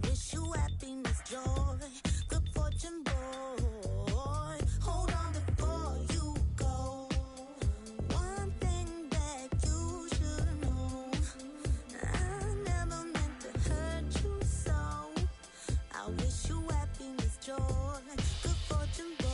wish you happiness, joy, good fortune, boy. Hold on before you go. One thing that you should know, I never meant to hurt you so. I wish you happiness, joy, good fortune, boy.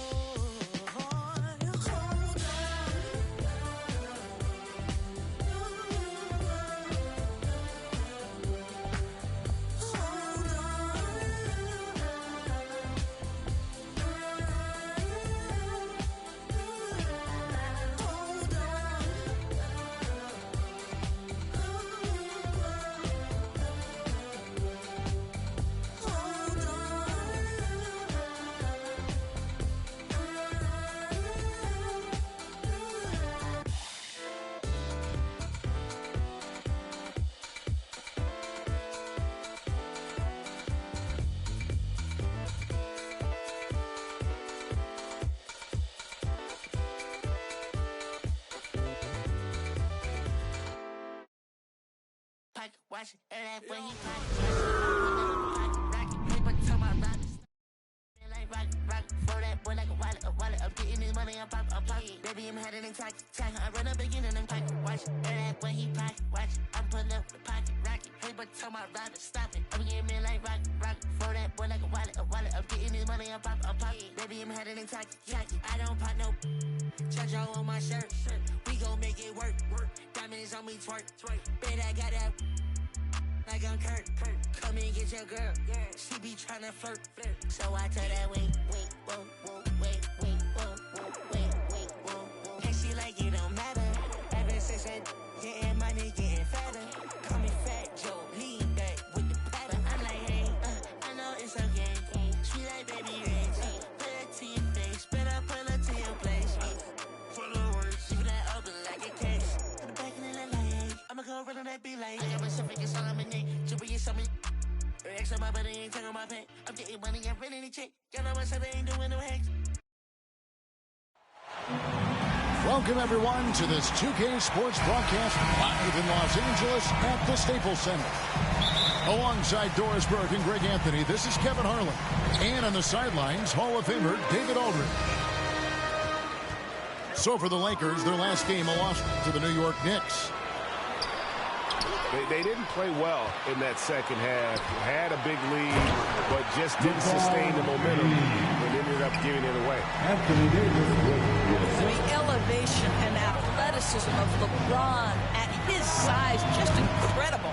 Watch it, and that when he rock, for that boy like a wallet. I'm getting this money, I'm pop. Baby, I'm heading in talk. I run up again and I'm pocket. Watch it, and that when he pocket. Watch it, I'm pulling up the pocket, rocket. Hey, but tell my rider, stop it. I'm getting me like rock, for that boy like a wallet. I'm getting this money, I'm pop. Baby, I'm heading in talk. I don't pop no. Charge on my shirt. We gon' make it work. Diamonds on me, twerk. Bet I got that. Like I'm Kurt. Come and get your girl. She be tryna flirt. So I tell that wait, whoa. And she like it don't matter. Ever since that getting money, getting fatter. Call me Fat Joe, lean back with the pattern. I'm like, hey, I know it's okay. Sweet like baby rings. Put it to your face, better pull it to your place. Full of words, leave that open like a case. To the back of the line, I'ma go run on that be like. I got myself in Solomon. Something. Relax on my body, ain't taking my pain. I'm getting money, I'm ready to check. Got on myself, I ain't doing no hacks. Welcome, everyone, to this 2K Sports Broadcast live in Los Angeles at the Staples Center. Alongside Doris Burke and Greg Anthony, this is Kevin Harlan. And on the sidelines, Hall of Famer David Aldridge. So for the Lakers, their last game, a loss to the New York Knicks. They didn't play well in that second half. Had a big lead, but just didn't sustain the momentum and ended up giving it away. The elevation and athleticism of LeBron at his size, just incredible.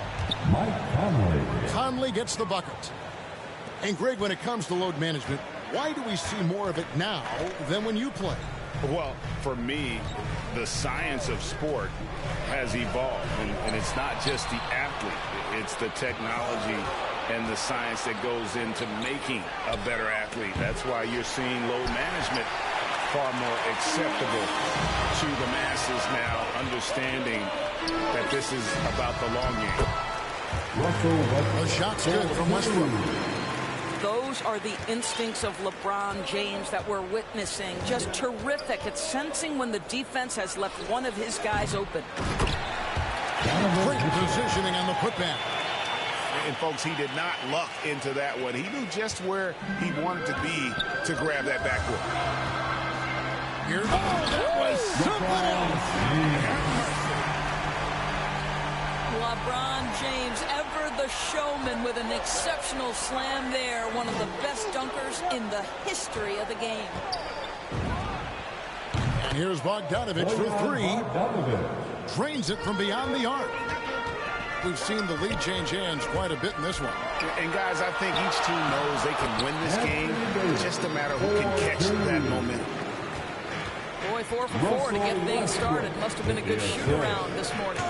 Conley gets the bucket. And Greg, when it comes to load management, why do we see more of it now than when you play? Well, for me, the science of sport has evolved, and it's not just the athlete. It's the technology and the science that goes into making a better athlete. That's why you're seeing load management far more acceptable to the masses now, understanding that this is about the long game. A shot's good from Westbrook. Those are the instincts of LeBron James that we're witnessing. Just terrific at sensing when the defense has left one of his guys open. Great positioning on the putback. And, folks, he did not luck into that one. He knew just where he wanted to be to grab that backcourt. Here, that was something else. LeBron James, ever the showman, with an exceptional slam there. One of the best dunkers in the history of the game. And here's Bogdanović for three. Drains it from beyond the arc. We've seen the lead change hands quite a bit in this one. And, guys, I think each team knows they can win this game. It's just a matter who can catch that momentum. Boy, 4 for 4 to get things started. Must have been a good shoot-around this morning.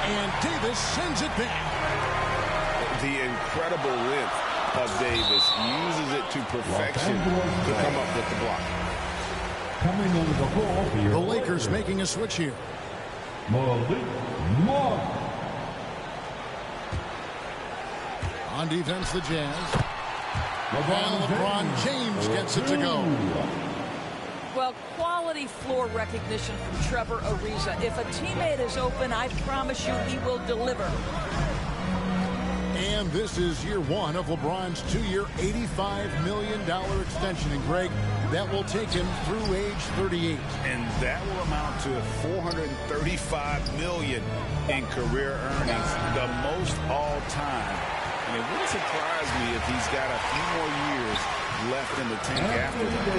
And Davis sends it back. The incredible length of Davis uses it to perfection to come up with the block. The Lakers making a switch here. On defense, the Jazz. And LeBron James gets it to go. Well, quality floor recognition from Trevor Ariza. If a teammate is open, I promise you he will deliver. And this is year one of LeBron's 2-year, $85 million extension. And, Greg, that will take him through age 38. And that will amount to $435 million in career earnings, the most all time. And it wouldn't surprise me if he's got a few more years left in the tank after that.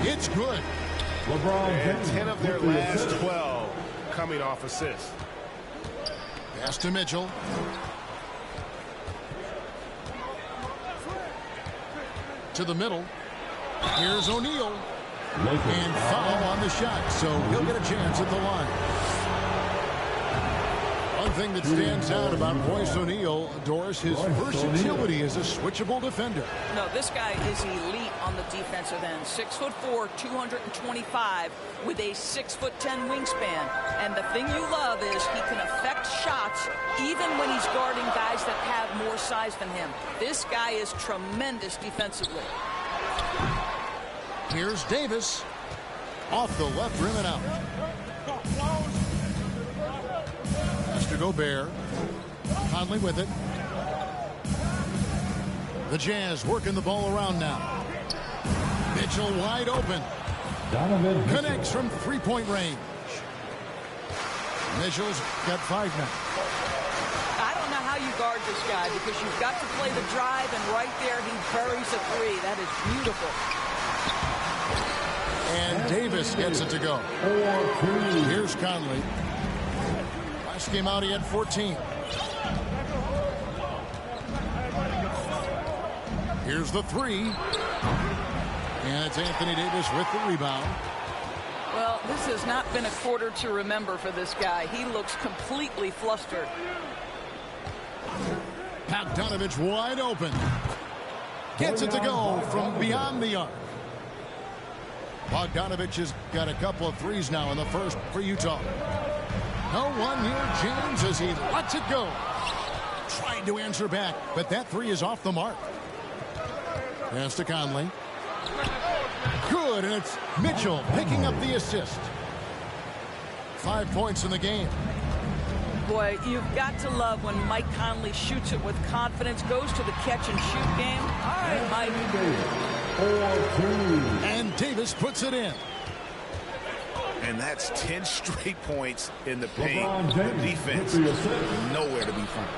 It's good. And 10 of their last 12 coming off assists. Pass to Mitchell. To the middle. Here's O'Neal. And foul on the shot, so he'll get a chance at the line. One thing that stands out about Royce O'Neal, Doris, his versatility as a switchable defender. No, this guy is elite on the defensive end. 6'4", 225 with a 6'10" wingspan. And the thing you love is he can affect shots even when he's guarding guys that have more size than him. This guy is tremendous defensively. Here's Davis. Off the left rim and out. Mr. Gobert. Conley with it. The Jazz working the ball around now. Mitchell wide open. Connects from three-point range. Mitchell's got 5 now. I don't know how you guard this guy because you've got to play the drive, and right there he buries a three. That is beautiful. And Davis gets it to go. Here's Conley. Last game out, he had 14. Here's the three. And it's Anthony Davis with the rebound. Well, this has not been a quarter to remember for this guy. He looks completely flustered. Bogdanovich wide open. Gets it to go from beyond the arc. Bogdanovich has got a couple of threes now in the first for Utah. No one near James as he lets it go. Trying to answer back, but that three is off the mark. Pass to Conley. Good, and it's Mitchell picking up the assist. 5 points in the game. Boy, you've got to love when Mike Conley shoots it with confidence, goes to the catch-and-shoot game. All right, Mike. And Davis puts it in. And that's 10 straight points in the paint. The defense nowhere to be found.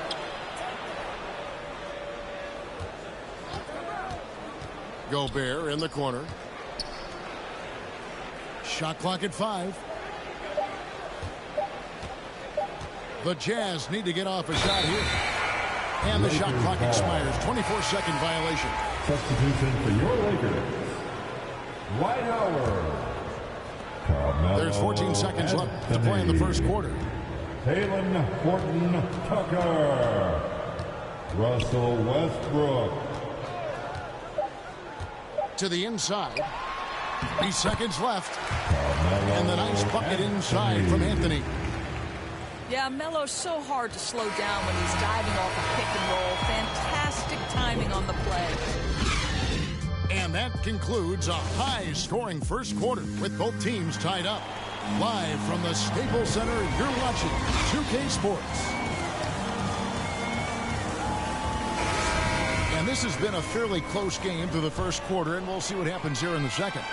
Gobert in the corner. Shot clock at 5. The Jazz need to get off a shot here. And the shot clock expires. 24-second violation. Substitution for your Lakers. Right hour. There's 14 seconds left to play in the first quarter. Taylor Horton Tucker. Russell Westbrook. To the inside. 3 seconds left. And the nice bucket inside from Anthony. Yeah, Melo's so hard to slow down when he's diving off a pick and roll. Fantastic timing on the play. And that concludes a high-scoring first quarter with both teams tied up. Live from the Staples Center, you're watching 2K Sports. And this has been a fairly close game through the first quarter, and we'll see what happens here in the second.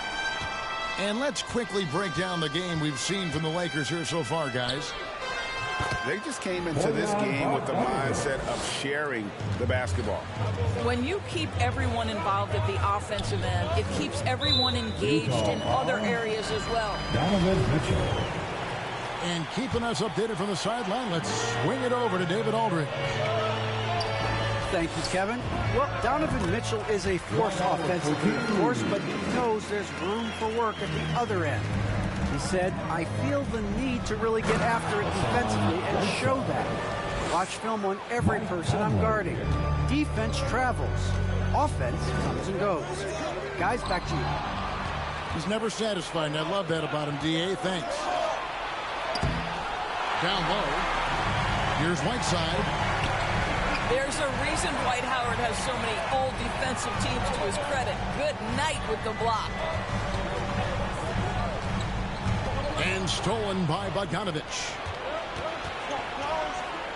And let's quickly break down the game we've seen from the Lakers here so far, guys. They just came into this game with the mindset of sharing the basketball. When you keep everyone involved at the offensive end, it keeps everyone engaged in other areas as well. And keeping us updated from the sideline, let's swing it over to David Aldridge. Thank you, Kevin. Well, Donovan Mitchell is a force offensively, of course, but he knows there's room for work at the other end. He said, I feel the need to really get after it defensively and show that. Watch film on every person I'm guarding. Defense travels. Offense comes and goes. Guys, back to you. He's never satisfied, and I love that about him, D.A. Thanks. Down low. Here's Whiteside. There's a reason Dwight Howard has so many old defensive teams to his credit. Good night with the block. And stolen by Bogdanovich.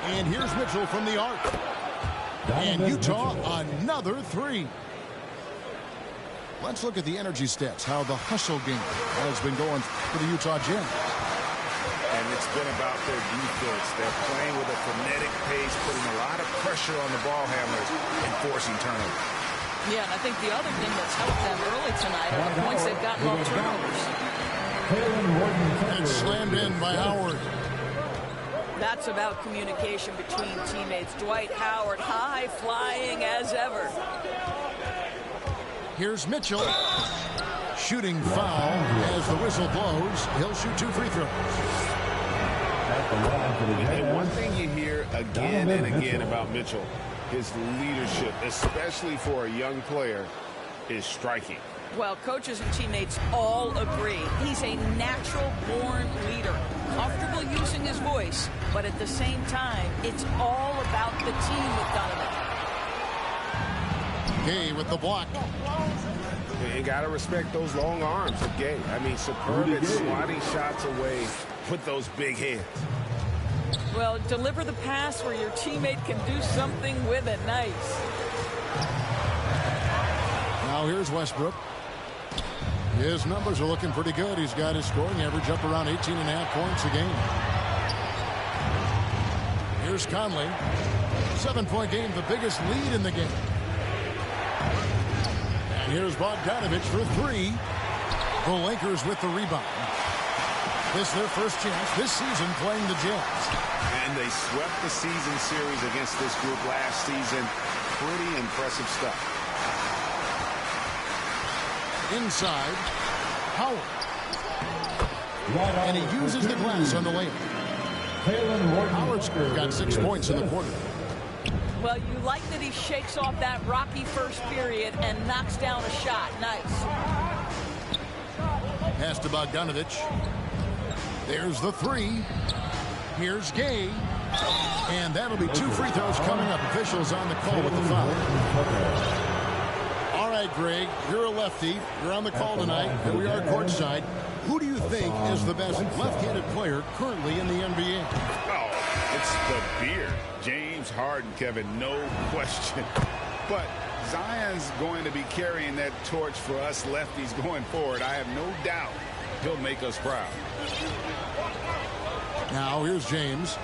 And here's Mitchell from the arc. And Utah, another three. Let's look at the energy stats, how the hustle game has been going for the Utah Jazz. And it's been about their defense. They're playing with a frenetic pace, putting a lot of pressure on the ball handlers and forcing turnovers. Yeah, and I think the other thing that's helped them early tonight are the points they've gotten off turnovers. And slammed in by Howard. That's about communication between teammates. Dwight Howard, high flying as ever. Here's Mitchell. Shooting foul as the whistle blows. He'll shoot 2 free throws. And one thing you hear again and again about Mitchell, his leadership, especially for a young player, is striking. Well, coaches and teammates all agree. He's a natural-born leader, comfortable using his voice, but at the same time, it's all about the team with Donovan. Gay with the block. You got to respect those long arms of Gay. I mean, superb at swatting shots away with those big hands. Well, deliver the pass where your teammate can do something with it. Nice. Now here's Westbrook. His numbers are looking pretty good. He's got his scoring average up around 18.5 points a game. Here's Conley. 7-point game, the biggest lead in the game. And here's Bogdanovich for three. The Lakers with the rebound. This is their first chance this season playing the Jazz. And they swept the season series against this group last season. Pretty impressive stuff. Inside, Howard. And he uses the glass on the layup. Howard's got 6 points in the quarter. Well, you like that he shakes off that rocky first period and knocks down a shot. Nice. Pass to Bogdanovich. There's the three. Here's Gay. And that'll be 2 free throws coming up. Officials on the call with the foul. All right, Greg, you're a lefty. You're on the call tonight. Here we are courtside. Who do you think is the best left-handed player currently in the NBA? Oh, it's the beard. James Harden, Kevin, no question. But Zion's going to be carrying that torch for us lefties going forward. I have no doubt he'll make us proud. Now, here's James.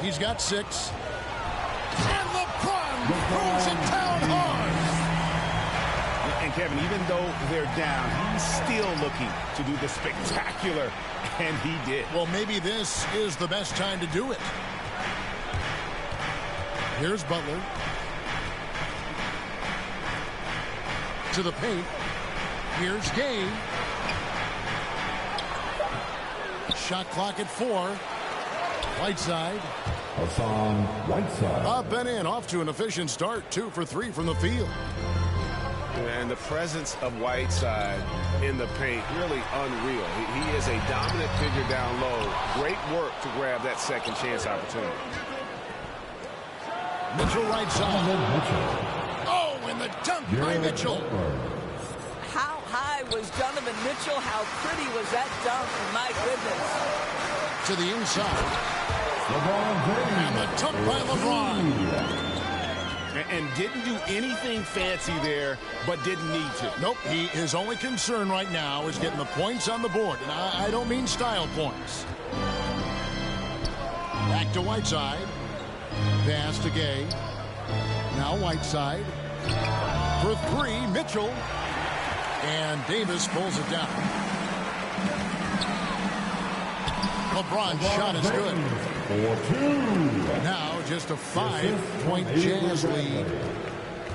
He's got 6. And LeBron throws it down hard. And Kevin, even though they're down, he's still looking to do the spectacular, and he did. Well, maybe this is the best time to do it. Here's Butler. To the paint. Here's Gay. Shot clock at 4. Whiteside. Hassan Whiteside. Up and in, off to an efficient start. 2 for 3 from the field. And the presence of Whiteside in the paint, really unreal. He is a dominant figure down low. Great work to grab that second chance opportunity. Mitchell right side. Oh, and the dunk by Mitchell. How high was Donovan Mitchell? How pretty was that dunk? My goodness. To the inside. LeBron And the dunk by LeBron. And didn't do anything fancy there, but didn't need to. Nope, his only concern right now is getting the points on the board. And I don't mean style points. Back to Whiteside. Pass to Gay. Now Whiteside. For 3, Mitchell. And Davis pulls it down. LeBron's shot is good. 4-2. Now just a 5-point Jazz lead.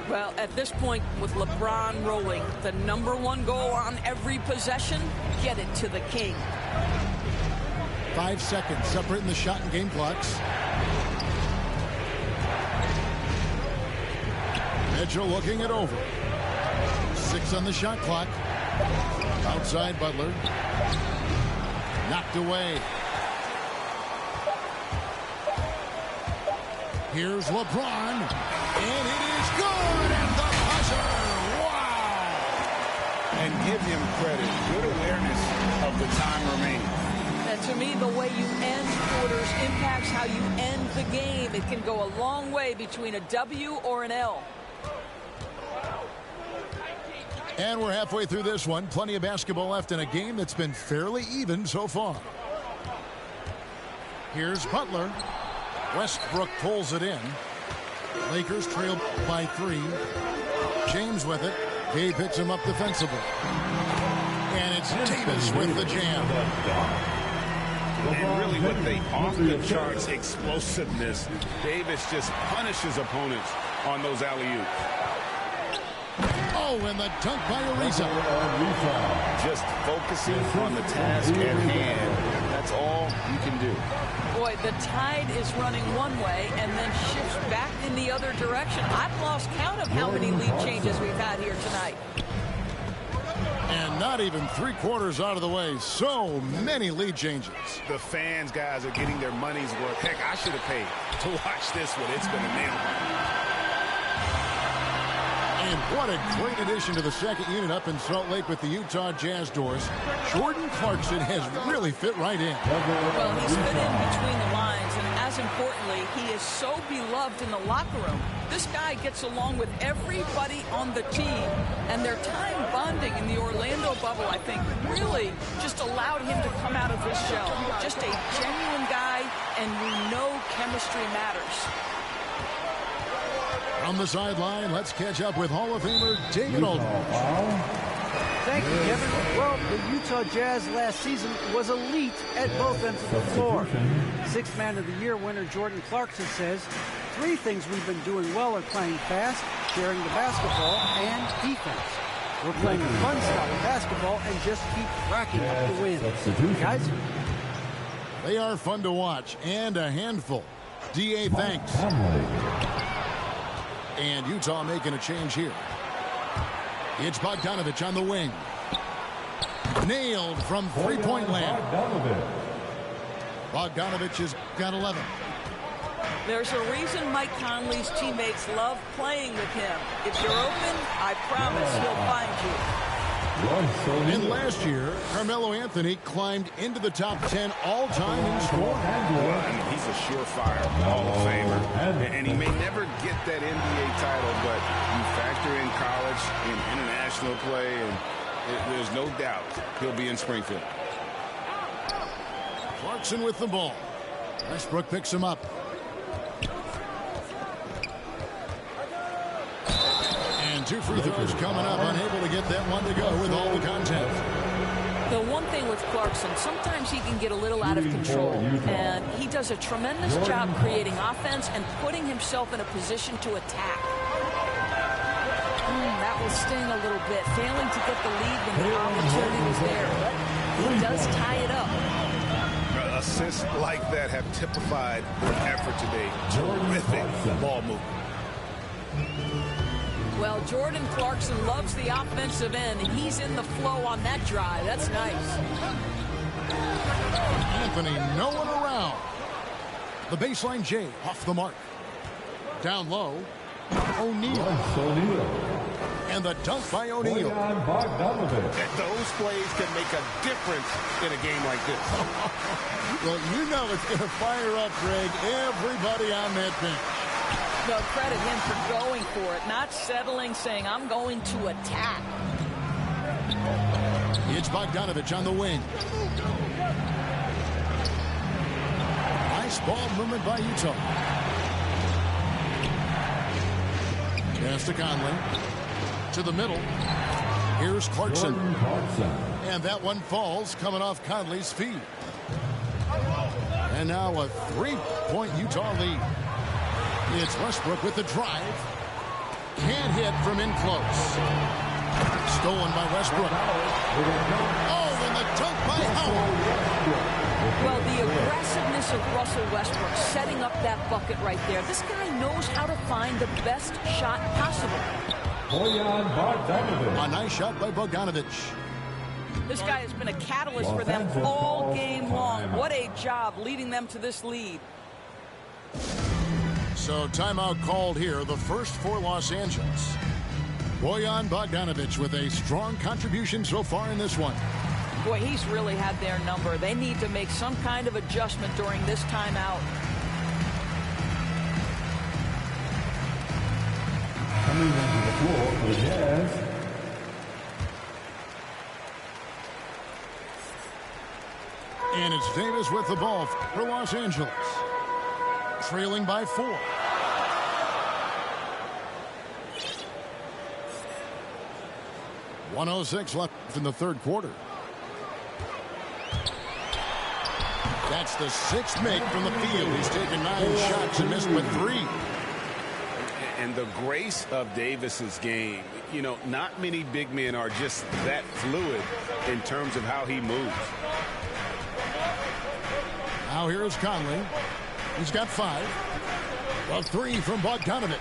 Well, at this point, with LeBron rolling, the #1 goal on every possession, get it to the king. 5 seconds separating the shot and game clocks. Mitchell looking it over. 6 on the shot clock. Outside Butler. Knocked away. Here's LeBron. And it is good at the buzzer. Wow. And give him credit. Good awareness of the time remaining. And To me, the way you end quarters impacts how you end the game. It can go a long way between a W or an L. And we're halfway through this one. Plenty of basketball left in a game that's been fairly even so far. Here's Butler. Westbrook pulls it in. Lakers trail by 3. James with it. Gay picks him up defensively. And it's Davis with the jam. And really with the off-the-charts explosiveness, Davis just punishes opponents on those alley-oops. Oh, and the dunk by Ariza. Just focusing on the task at hand. That's all you can do. Boy, the tide is running one way and then shifts back in the other direction. I've lost count of how many lead changes we've had here tonight. And not even 3/4 out of the way. So many lead changes. The fans, guys, are getting their money's worth. Heck, I should have paid to watch this one. It's been a nail biter. And what a great addition to the second unit up in Salt Lake with the Utah Jazz doors. Jordan Clarkson has really fit right in. Well, he's fit in between the lines, and as importantly, he is so beloved in the locker room. This guy gets along with everybody on the team, and their time bonding in the Orlando bubble, I think, really just allowed him to come out of his shell. Just a genuine guy, and we know chemistry matters. On the sideline, let's catch up with Hall of Famer David Aldridge. Thank you, Kevin. Well, the Utah Jazz last season was elite at both ends of the floor. Sixth Man of the Year winner Jordan Clarkson says, 3 things we've been doing well are playing fast, sharing the basketball, and defense. We're playing a fun style of basketball and just keep racking up the wins. Guys? They are fun to watch and a handful. D.A. thanks. And Utah making a change here. It's Bogdanovich on the wing. Nailed from three-point land. Bogdanovich has got 11. There's a reason Mike Conley's teammates love playing with him. If you're open, I promise he'll find you. And last year, Carmelo Anthony climbed into the top 10 all-time in scoring. He's a surefire Hall of Famer, and he may never get that NBA title, but you factor in college and international play, and there's no doubt he'll be in Springfield. Clarkson with the ball. Westbrook picks him up. And 2 free throws coming up, unable to get that one to go with all the contact. The one thing with Clarkson, sometimes he can get a little out of control, and he does a tremendous job creating offense and putting himself in a position to attack. That will sting a little bit, failing to get the lead when the opportunity was there, but he does tie it up. Assists like that have typified their effort today. Terrific ball movement. Well, Jordan Clarkson loves the offensive end, and he's in the flow on that drive. That's nice. Anthony, no one around. The baseline J off the mark. Down low, O'Neal. And the dunk by O'Neal. Those plays can make a difference in a game like this. Well, you know it's going to fire up, Greg, everybody on that bench. No, credit him for going for it, not settling, saying, I'm going to attack. It's Bogdanovich on the wing. Nice ball movement by Utah. Pass to Conley. To the middle. Here's Clarkson. And that one falls, coming off Conley's feet. And now a 3-point Utah lead. It's Westbrook with the drive. Can't hit from in close. Stolen by Westbrook. Oh, and the dunk by Howard. Well, the aggressiveness of Russell Westbrook setting up that bucket right there. This guy knows how to find the best shot possible. A nice shot by Bogdanovich. This guy has been a catalyst for them all game long. What a job leading them to this lead. So timeout called here, the first for Los Angeles. Bojan Bogdanovich with a strong contribution so far in this one. Boy, he's really had their number. They need to make some kind of adjustment during this timeout. Coming onto the floor for the Jazz, And it's Davis with the ball for Los Angeles. Trailing by 4. .106 left in the third quarter. That's the 6th make from the field. He's taken 9 shots and missed but 3. And the grace of Davis's game, you know, not many big men are just that fluid in terms of how he moves. Now here is Conley. He's got 5. A 3 from Bogdanovich.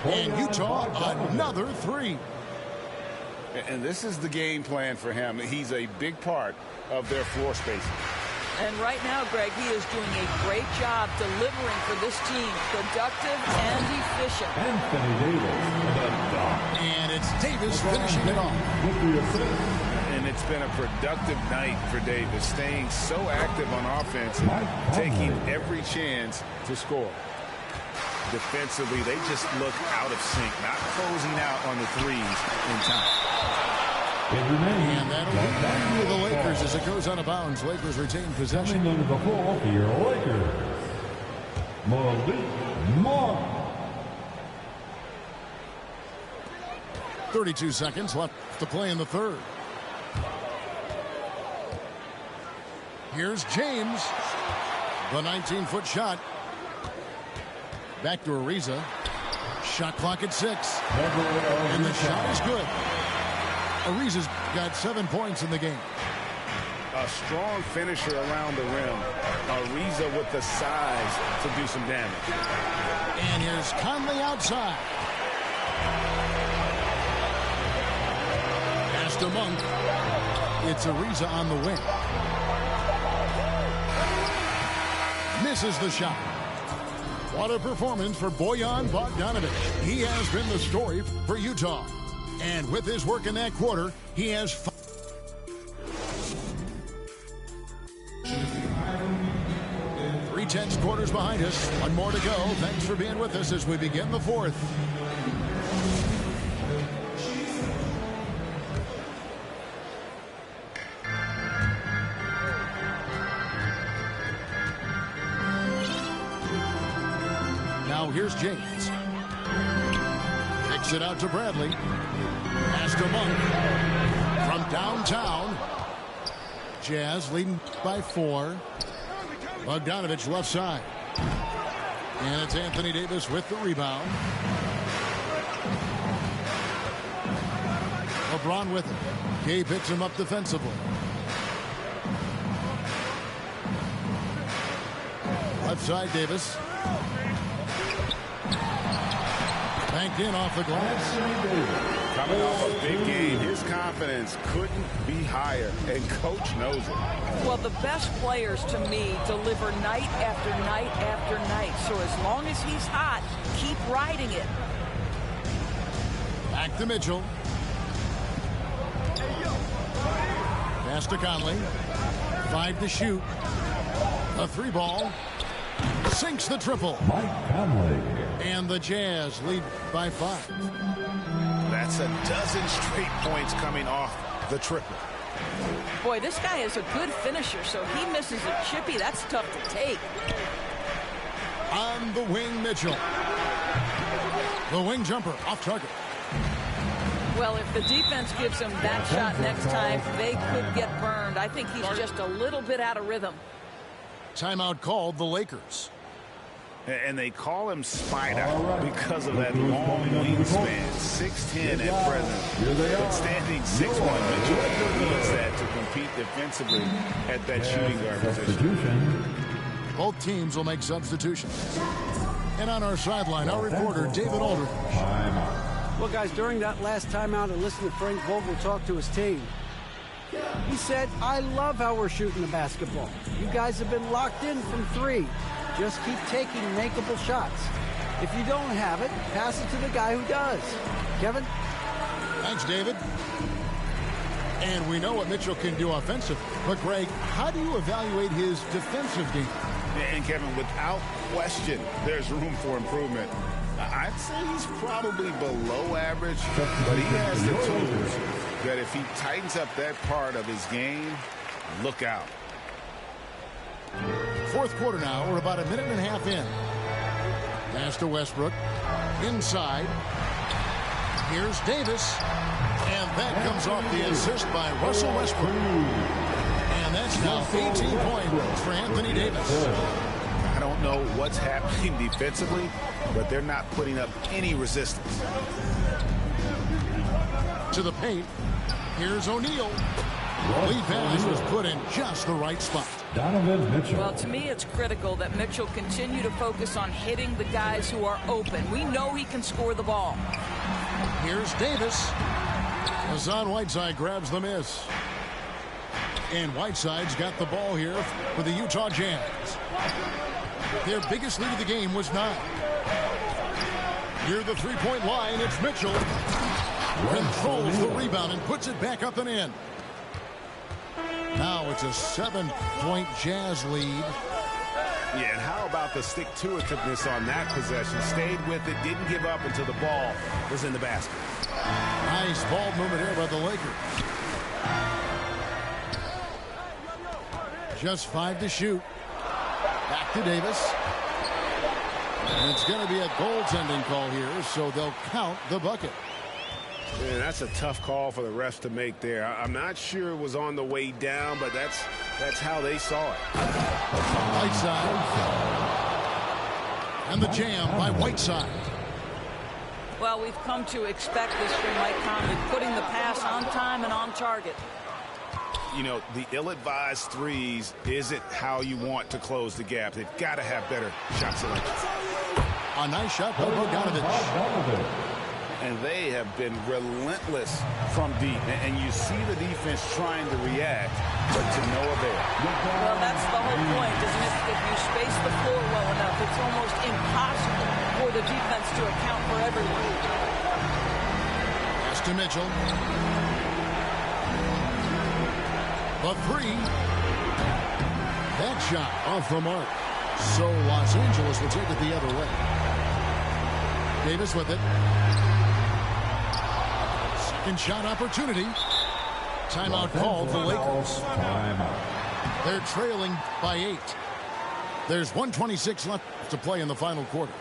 And Utah, another 3. And this is the game plan for him. He's a big part of their floor spacing. And right now, Greg, he is doing a great job delivering for this team. Productive and efficient. Anthony Davis. And it's Davis finishing it off. With the assist. And it's been a productive night for Davis, staying so active on offense, taking every chance to score. Defensively, they just look out of sync, not closing out on the threes in time. And that'll be back to the Lakers as it goes out of bounds. Lakers retain possession. Coming onto the floor for your Lakers, Malik Monk. 32 seconds left to play in the third. Here's James. The 19-foot shot. Back to Ariza. Shot clock at 6. And the shot is good. Ariza's got 7 points in the game. A strong finisher around the rim. Ariza with the size to do some damage. And here's Conley outside. Pass to Monk. It's Ariza on the wing. Misses the shot. What a performance for Bojan Bogdanovich. He has been the story for Utah. And with his work in that quarter, he has 3/10 quarters behind us. One more to go. Thanks for being with us as we begin the fourth. Now here's James. Kicks it out to Bradley. Pass to Monk. From downtown. Jazz leading by 4. Bogdanovich left side. And it's Anthony Davis with the rebound. LeBron with it. Gay picks him up defensively. Left side Davis. Banked in off the glass. Coming off a big game, his confidence couldn't be higher, and coach knows it. Well, the best players to me deliver night after night after night. So as long as he's hot, keep riding it. Back to Mitchell. Pass to Conley. 5 to shoot. A 3 ball. Sinks the triple. Mike Conley. And the Jazz lead by 5. That's a dozen straight points coming off the triple. Boy, this guy is a good finisher, so he misses a chippy. That's tough to take. On the wing, Mitchell. The wing jumper off target. Well, if the defense gives him that shot next time, they could get burned. I think he's just a little bit out of rhythm. Timeout called the Lakers. And they call him Spider because of that long wingspan, 6'10" at present. But standing 6'1", Mitchell needs that to compete defensively at that shooting guard position. Both teams will make substitutions. And on our sideline, our reporter, David Aldridge. Well, guys, during that last timeout, I listened to Frank Vogel talk to his team. He said, I love how we're shooting the basketball. You guys have been locked in from 3. Just keep taking makeable shots. If you don't have it, pass it to the guy who does. Kevin? Thanks, David. And we know what Mitchell can do offensively. But, Greg, how do you evaluate his defensive game? And, Kevin, without question, there's room for improvement. I'd say he's probably below average, but he has the tools that if he tightens up that part of his game, look out. Fourth quarter now. We're about a minute and a half in. Pass to Westbrook. Inside. Here's Davis. And that comes off the assist by Russell Westbrook. And that's now 18 points for Anthony Davis. I don't know what's happening defensively, but they're not putting up any resistance. To the paint. Here's O'Neal. Lead pass was put in just the right spot. Donovan Mitchell. Well, to me, it's critical that Mitchell continue to focus on hitting the guys who are open. We know he can score the ball. Here's Davis. Hassan Whiteside grabs the miss. And Whiteside's got the ball here for the Utah Jazz. Their biggest lead of the game was 9. Near the three-point line, it's Mitchell. Controls the rebound and puts it back up and in. Now it's a 7-point Jazz lead. Yeah, and how about the stick-to-itiveness on that possession? Stayed with it, didn't give up until the ball was in the basket. Nice ball movement here by the Lakers. Just 5 to shoot. Back to Davis. And it's going to be a goaltending call here, so they'll count the bucket. Man, that's a tough call for the refs to make there. I'm not sure it was on the way down, but that's how they saw it. Whiteside. And the jam by Whiteside. Well, we've come to expect this from Mike Conley, putting the pass on time and on target. You know, the ill-advised threes isn't how you want to close the gap. They've got to have better shot selection. A nice shot by Bogdanovic. And they have been relentless from deep. And you see the defense trying to react, but to no avail. Well, that's the whole point, isn't it? If you space the floor well enough, it's almost impossible for the defense to account for everyone. Pass to Mitchell. The 3. That shot off the mark. So Los Angeles will take it the other way. Davis with it. Second shot opportunity. Timeout called for Lakers. They're trailing by 8. There's 1:26 left to play in the final quarter.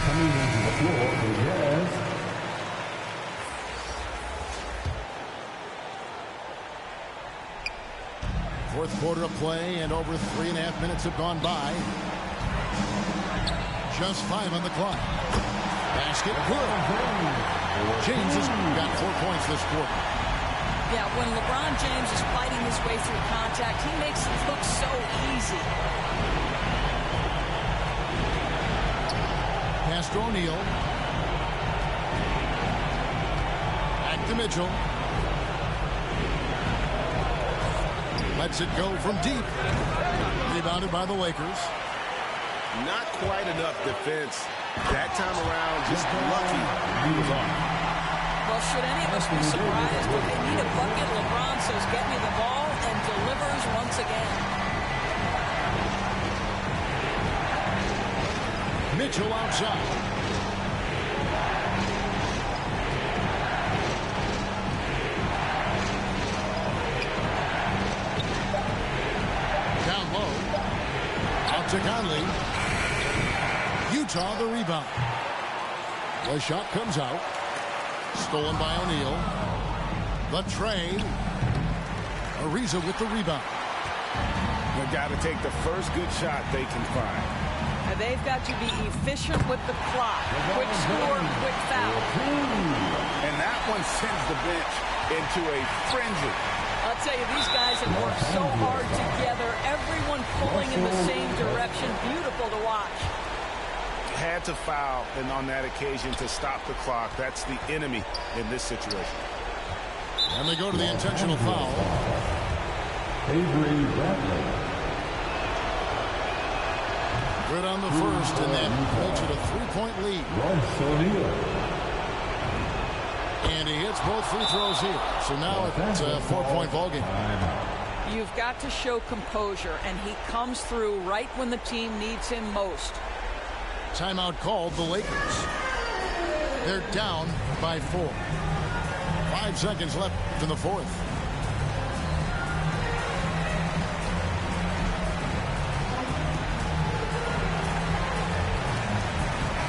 Coming into the floor, the Jazz. Fourth quarter of play, and over 3.5 minutes have gone by. Just 5 on the clock. Basket good. James has got 4 points this quarter. Yeah, when LeBron James is fighting his way through contact, he makes it look so easy. Pass to O'Neal. Back to Mitchell. Lets it go from deep. Rebounded by the Lakers. Not quite enough defense. That time around, just lucky he was on. Well, should any of us be surprised if they need a bucket? LeBron says, get me the ball, and delivers once again. Mitchell outside. Down low. Out to Conley. Utah the rebound. The shot comes out. Stolen by O'Neal. The trade. Ariza with the rebound. They've got to take the first good shot they can find. And they've got to be efficient with the clock. Quick score, quick foul. And that one sends the bench into a frenzy. I'll tell you, these guys have worked so hard together. Everyone pulling in the same direction. Beautiful to watch. Had to foul, and on that occasion to stop the clock. That's the enemy in this situation. And they go to the intentional foul. Avery Bradley. Good on the first, and that makes it a 3-point lead. And he hits both free throws here. So now it's a 4-point ballgame. You've got to show composure, and he comes through right when the team needs him most. Timeout called the Lakers. They're down by 4. 5 seconds left in the fourth.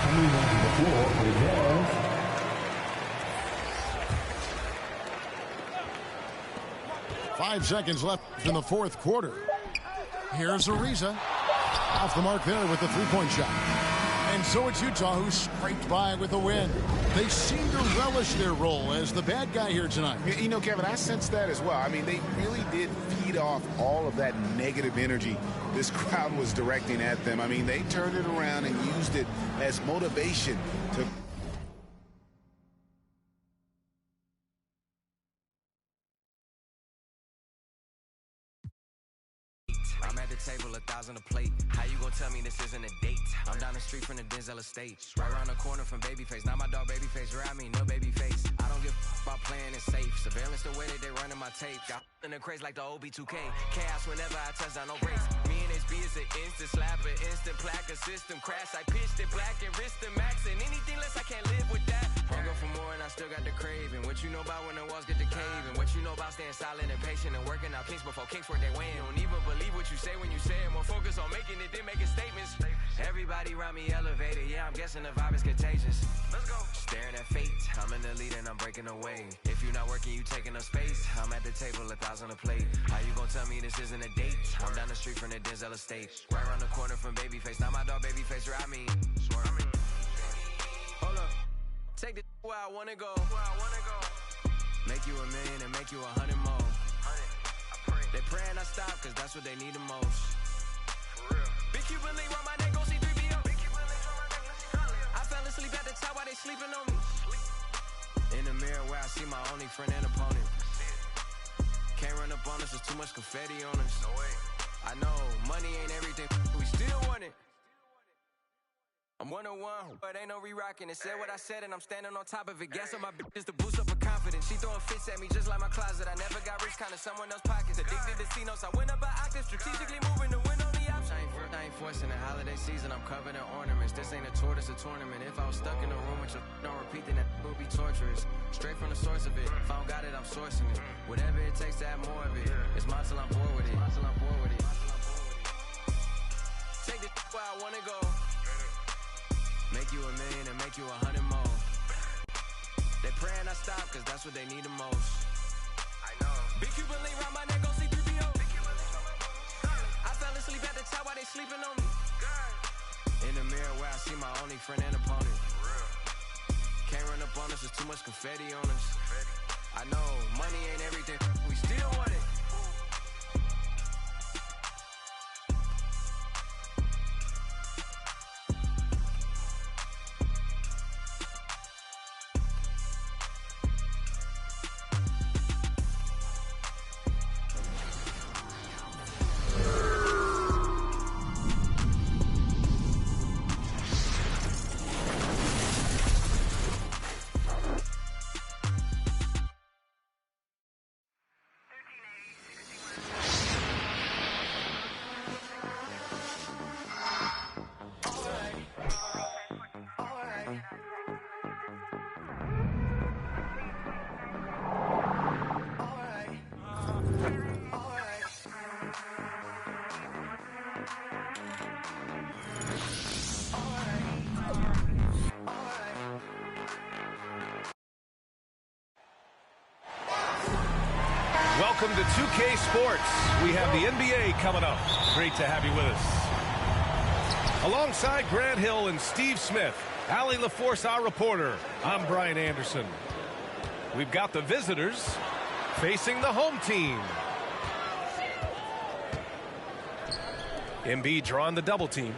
Coming onto the floor, we have 5 seconds left in the fourth quarter. Here's Ariza. Off the mark there with the three-point shot. And so it's Utah who scraped by with a win. They seem to relish their role as the bad guy here tonight. You know, Kevin, I sense that as well. I mean, they really did feed off all of that negative energy this crowd was directing at them. I mean, they turned it around and used it as motivation to... I'm at the table, 1,000 a plate. How you gonna tell me this isn't a date? I'm down the street from the Denzel estate. Right around the corner from Babyface. Not my dog Babyface, right? I mean, no Babyface. I don't give about playing it safe. Surveillance the way that they running my tape. Got in the craze like the OB2K. Chaos whenever I touch down, no breaks. Me and HB is an instant slapper, instant plaque, a system crash. I pitched it black and wrist and max. And anything less, I can't live with that. Hunger for more and I still got the craving. What you know about when the walls get to caving? What you know about staying silent and patient and working out kinks before kinks work their way in? Don't even believe what you say when you say it. More focus on making it than making statements. Everybody around me elevated. Yeah, I'm guessing the vibe is contagious. Let's go. Staring at fate. I'm in the lead and I'm breaking away. If you're not working, you taking up space. I'm at the table, 1,000 a plate. How you gonna tell me this isn't a date? I'm down the street from the Denzel estate. Right around the corner from Babyface. Not my dog Babyface, right? I mean, hold up. Take this where I wanna go. Make you 1,000,000 and make you 100 more. They praying I stop, cause that's what they need the most. For real. Big Cuban link round my neck, go see 3PO. I fell asleep at the top while they sleeping on me. In the mirror where I see my only friend and opponent. Can't run up on us, there's too much confetti on us. No way. I know, money ain't everything, we still want it. I'm 101, but ain't no re-rocking it. Said what I said and I'm standing on top of it. Gas on my bitch to boost up her confidence. She throwing fits at me just like my closet. I never got rich, kinda someone else's pockets. Addicted to C-notes, I went up an octave. Strategically moving to win on the option. I ain't forcing the holiday season, I'm covered in ornaments. This ain't a tour, this a tournament. If I was stuck in a room with your don't repeat, then that would be torturous. Straight from the source of it. If I don't got it, I'm sourcing it. Whatever it takes to have more of it. It's mine till I'm bored with it. Take this where I wanna go. Make you 1,000,000 and make you 100 more. They praying I stop, cause that's what they need the most. I know. Big Cuban link round my neck, go see 3PO. I fell asleep at the top while they sleeping on me. In the mirror where I see my only friend and opponent. Can't run up on us, there's too much confetti on us. I know, money ain't everything, we still want it. Welcome to 2K Sports. We have the NBA coming up. Great to have you with us. Alongside Grant Hill and Steve Smith, Allie LaForce, our reporter, I'm Brian Anderson. We've got the visitors facing the home team. Embiid drawing the double team.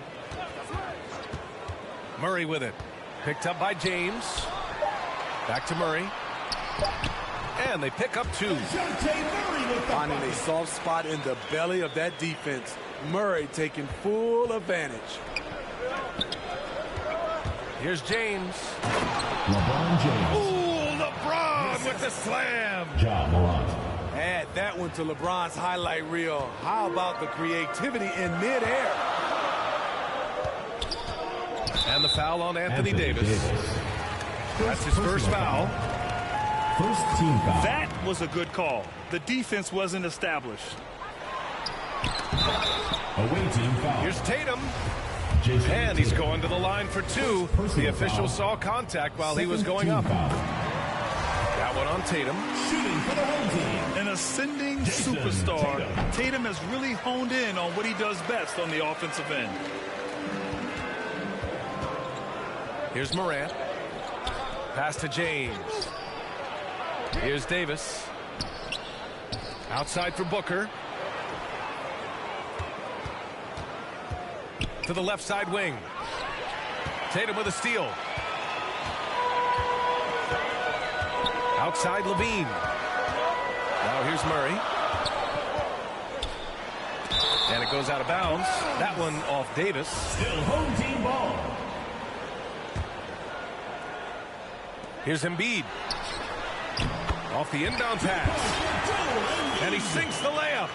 Murray with it. Picked up by James. Back to Murray. And they pick up two. Finding a soft spot in the belly of that defense. Murray taking full advantage. Here's James. LeBron James. Ooh, LeBron with the slam. Ja Morant. Add that one to LeBron's highlight reel. How about the creativity in midair? And the foul on Anthony Davis. That's his first foul. First team foul. That was a good call. The defense wasn't established. Away team foul. Here's Tatum. Jason And he's going to the line for two. The official saw contact while he was going up. That one on Tatum. Shooting for the home team. An ascending superstar. Tatum has really honed in on what he does best on the offensive end. Here's Morant. Pass to James. Here's Davis. Outside for Booker. To the left side wing. Tatum with a steal. Outside Levine. Now here's Murray. And it goes out of bounds. That one off Davis. Still home team ball. Here's Embiid. Off the inbound pass. And he sinks the layup.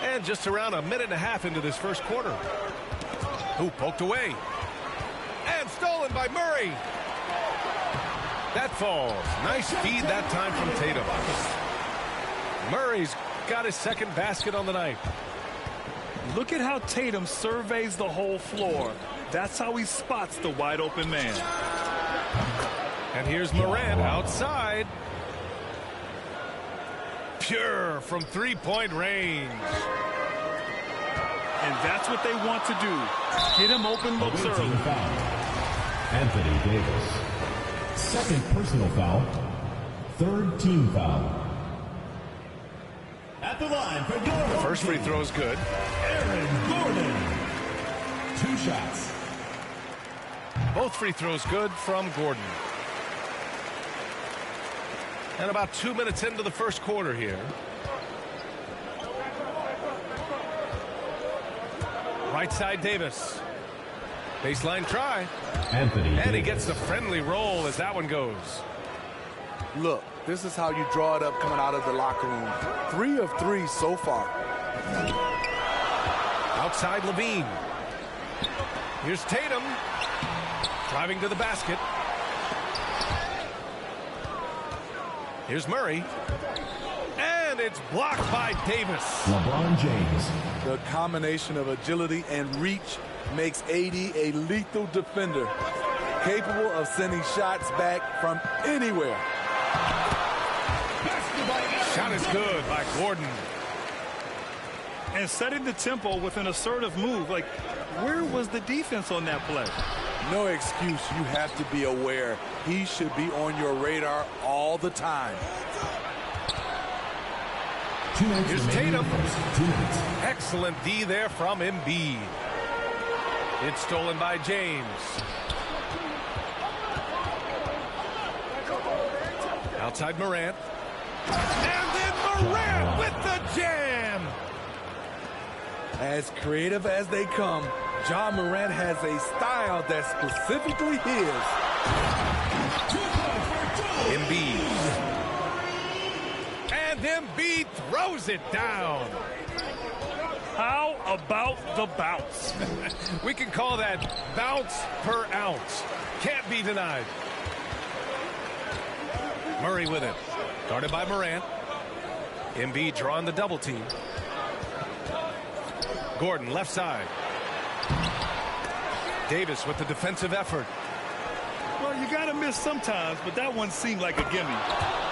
And just around a minute and a half into this first quarter. Who poked away. And stolen by Murray. That falls. Nice feed that time from Tatum. Murray's got his second basket on the night. Look at how Tatum surveys the whole floor. That's how he spots the wide open man. And here's Morant outside. Pure from three-point range. And that's what they want to do. Get him open looks early. Foul. Anthony Davis. Second personal foul. Third team foul. At the line for Gordon. First free throw is good. Aaron Gordon. 2 shots. Both free throws good from Gordon. And about 2 minutes into the first quarter here. Right side Davis. Baseline try. Anthony And he Davis. gets the friendly roll as that one goes. Look, this is how you draw it up coming out of the locker room. 3 of 3 so far. Outside Levine. Here's Tatum. Driving to the basket. Here's Murray. And it's blocked by Davis. LeBron James. The combination of agility and reach makes AD a lethal defender, capable of sending shots back from anywhere. Shot is good by Gordon. And setting the tempo with an assertive move. Like, where was the defense on that play? No excuse. You have to be aware. He should be on your radar all the time. Here's Tatum. Excellent D there from Embiid. It's stolen by James. Outside Morant. And then Morant with the jam. As creative as they come, Ja Morant has a style that's specifically his. Embiid. And Embiid throws it down. How about the bounce? We can call that bounce per ounce. Can't be denied. Murray with it. Guarded by Morant. Embiid drawing the double team. Gordon left side. Davis with the defensive effort. Well, you got to miss sometimes, but that one seemed like a gimme.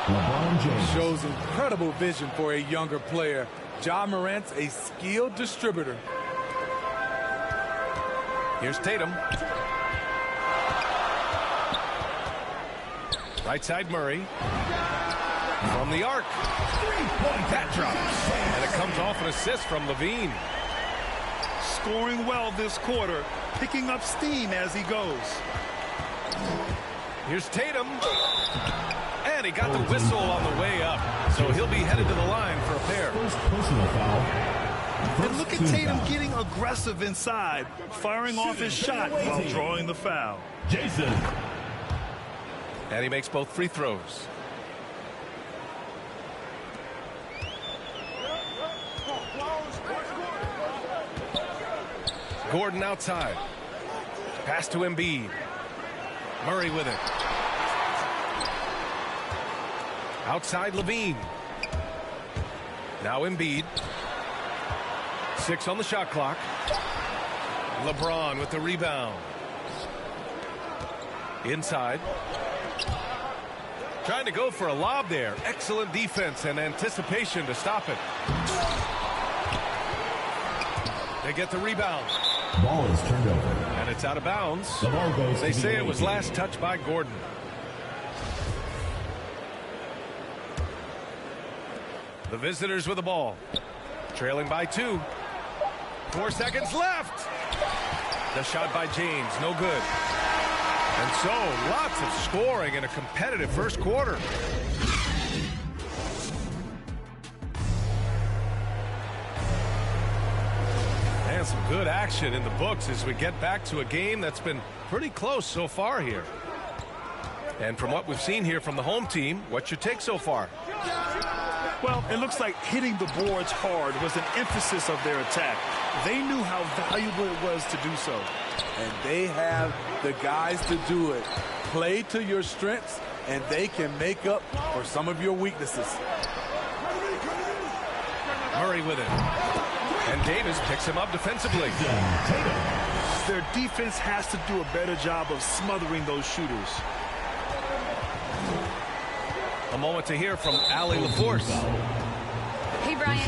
LeBron James. Shows incredible vision for a younger player. Ja Morant's a skilled distributor. Here's Tatum. Right side Murray. From the arc. That drops. And it comes off an assist from Levine. Scoring well this quarter, picking up steam as he goes. Here's Tatum. And he got the whistle on the way up. So he'll be headed to the line for a pair. First personal foul. And look at Tatum getting aggressive inside, firing off his shot while drawing the foul. Jason. And he makes both free throws. Gordon outside. Pass to Embiid. Murray with it. Outside Levine. Now Embiid. 6 on the shot clock. LeBron with the rebound. Inside. Trying to go for a lob there. Excellent defense and anticipation to stop it. They get the rebound. Ball is turned over. And it's out of bounds. The ball goes They to say the it was last touched by Gordon. The visitors with the ball. Trailing by 2. 4 seconds left. The shot by James, no good. And so, lots of scoring in a competitive first quarter. And some good action in the books as we get back to a game that's been pretty close so far here. And from what we've seen here from the home team, what's your take so far? Well, it looks like hitting the boards hard was an emphasis of their attack. They knew how valuable it was to do so. And they have the guys to do it. Play to your strengths, and they can make up for some of your weaknesses. Murray with it. And Davis picks him up defensively. Their defense has to do a better job of smothering those shooters. A moment to hear from Allie LaForce. Hey, Brian,